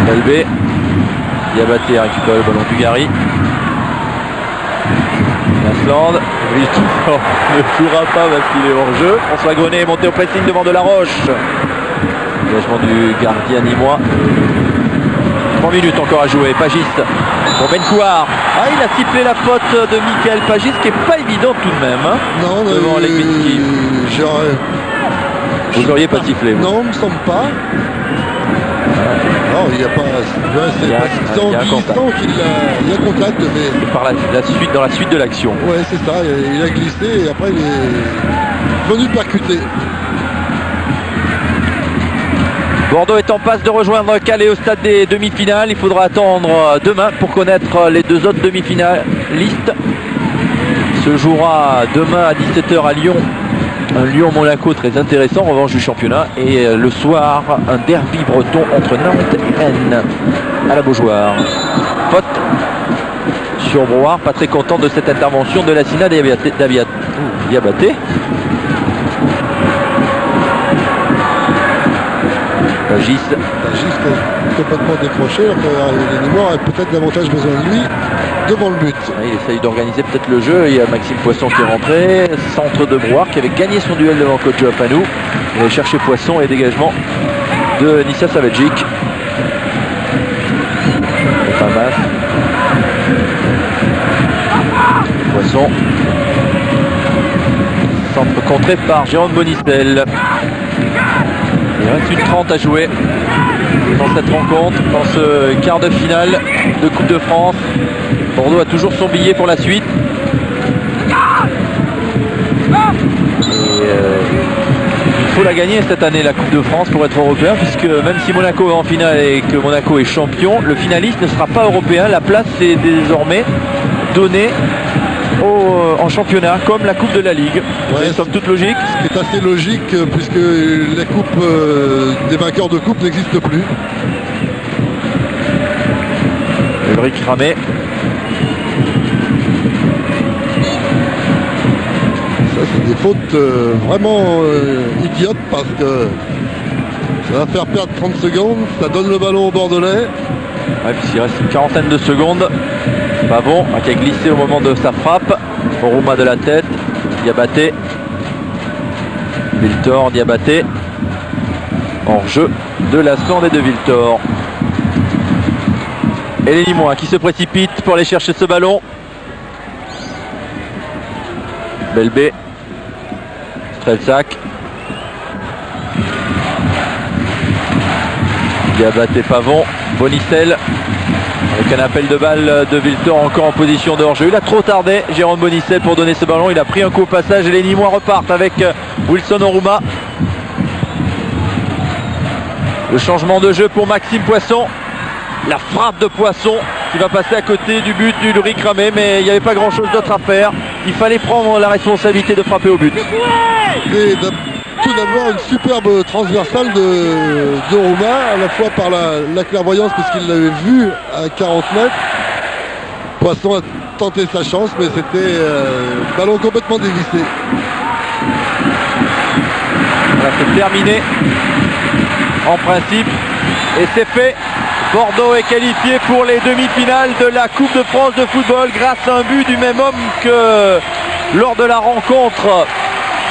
Belbé. Diabaté récupère le ballon Dugarry. Lasland. Ne jouera pas parce qu'il est hors jeu. François Grenet est monté au pressing devant Delaroche. Engagement du gardien nîmois. 3 minutes encore à jouer. Pagis pour Benkouar. Ah, il a sifflé la faute de Michael Pagis qui est pas évident tout de même. Hein, non, devant Leglinski. Vous n'auriez pas sifflé. Non, il me semble pas. Non, il n'y a pas. Il y a contact. Il y a contact, mais. Par dans la suite de l'action. Ouais, c'est ça. Il a glissé et après il est venu percuter. Bordeaux est en passe de rejoindre Calais au stade des demi-finales. Il faudra attendre demain pour connaître les 2 autres demi-finalistes. Se jouera demain à 17h à Lyon. Un Lyon-Monaco très intéressant, revanche du championnat. Et le soir, un derby breton entre Nantes et Rennes à la Beaujoire. Faute sur Brouard, pas très content de cette intervention de Lassina Diabaté. Pagis est complètement décroché. Les Nîmois auraient peut-être davantage besoin de lui devant le but. Il essaye d'organiser peut-être le jeu. Il y a Maxime Poisson qui est rentré. Centre de Brouard qui avait gagné son duel devant coach Joapanou. Il allait chercher Poisson et dégagement de Nissa Savagic. Poisson. Centre contré par Jérôme Bonicel. Il reste une 30 à jouer dans cette rencontre, dans ce quart de finale de Coupe de France. Bordeaux a toujours son billet pour la suite. Il faut la gagner cette année, la Coupe de France, pour être européen, puisque même si Monaco est en finale et que Monaco est champion, le finaliste ne sera pas européen. La place est désormais donnée en championnat, comme la Coupe de la Ligue. Ouais, somme toute logique. Ce qui est assez logique, puisque la coupe des vainqueurs de coupe n'existe plus. Ulrich Ramé. Ça, c'est des fautes vraiment idiotes, parce que ça va faire perdre 30 secondes. Ça donne le ballon au Bordelais. Ouais, puis il reste une quarantaine de secondes. Pavon qui a glissé au moment de sa frappe. Oruma de la tête. Diabaté. Viltor, Diabaté. En jeu de Lasland et de Viltor. Et les Nîmois qui se précipitent pour aller chercher ce ballon. Belbé. Strelzak. Diabaté, Pavon. Bonicel. Avec un appel de balle de Viltor encore en position de hors-jeu. Il a trop tardé, Jérôme Bonicel, pour donner ce ballon. Il a pris un coup au passage et les Nîmois repartent avec Wilson Oruma. Le changement de jeu pour Maxime Poisson. La frappe de Poisson qui va passer à côté du but d'Ulrich Ramé, mais il n'y avait pas grand chose d'autre à faire. Il fallait prendre la responsabilité de frapper au but. Et tout d'abord une superbe transversale d'Oruma, à la fois par la clairvoyance, puisqu'il l'avait vu à 40 mètres. Poisson a tenté sa chance, mais c'était ballon complètement dévissé. Voilà, c'est terminé en principe et c'est fait. Bordeaux est qualifié pour les demi-finales de la Coupe de France de football grâce à un but du même homme que lors de la rencontre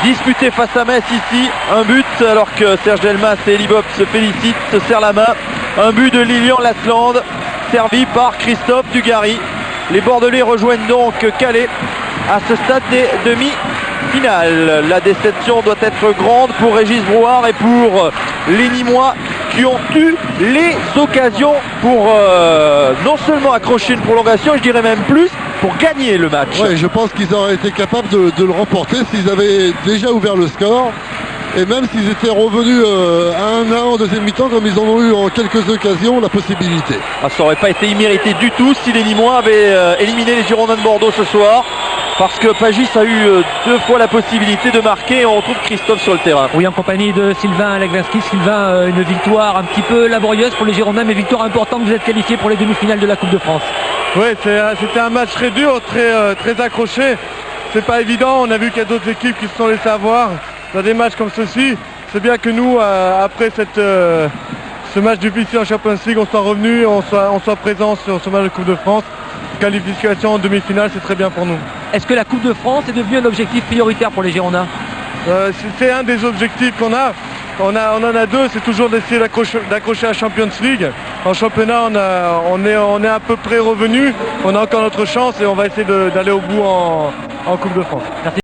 disputée face à Metz ici. Un but alors que Serge Delmas et Elibop se félicitent, se serrent la main. Un but de Lilian Lasland servi par Christophe Dugarry. Les Bordelais rejoignent donc Calais à ce stade des demi-finales. La déception doit être grande pour Régis Brouard et pour les Nîmois qui ont eu les occasions pour non seulement accrocher une prolongation, je dirais même plus, pour gagner le match. Ouais, je pense qu'ils auraient été capables de le remporter s'ils avaient déjà ouvert le score. Et même s'ils étaient revenus à 1-1 en deuxième mi-temps, comme ils en ont eu en quelques occasions la possibilité. Ah, ça n'aurait pas été immérité du tout si les Nîmois avaient éliminé les Girondins de Bordeaux ce soir. Parce que Pagis a eu 2 fois la possibilité de marquer et on retrouve Christophe sur le terrain. Oui, en compagnie de Sylvain Legwinski. Sylvain, une victoire un petit peu laborieuse pour les Girondins, mais victoire importante, vous êtes qualifié pour les demi-finales de la Coupe de France. Oui, c'était un match très dur, très accroché. C'est pas évident, on a vu qu'il y a d'autres équipes qui se sont laissées avoir dans des matchs comme ceci. C'est bien que nous, après ce match difficile en Champions League, on soit revenu, on soit présent sur ce match de Coupe de France. Qualification en demi-finale, c'est très bien pour nous. Est-ce que la Coupe de France est devenue un objectif prioritaire pour les Girondins? C'est un des objectifs qu'on a. On en a 2, c'est toujours d'essayer d'accrocher la Champions League. En championnat, on est à peu près revenu. On a encore notre chance et on va essayer d'aller au bout en Coupe de France. Merci.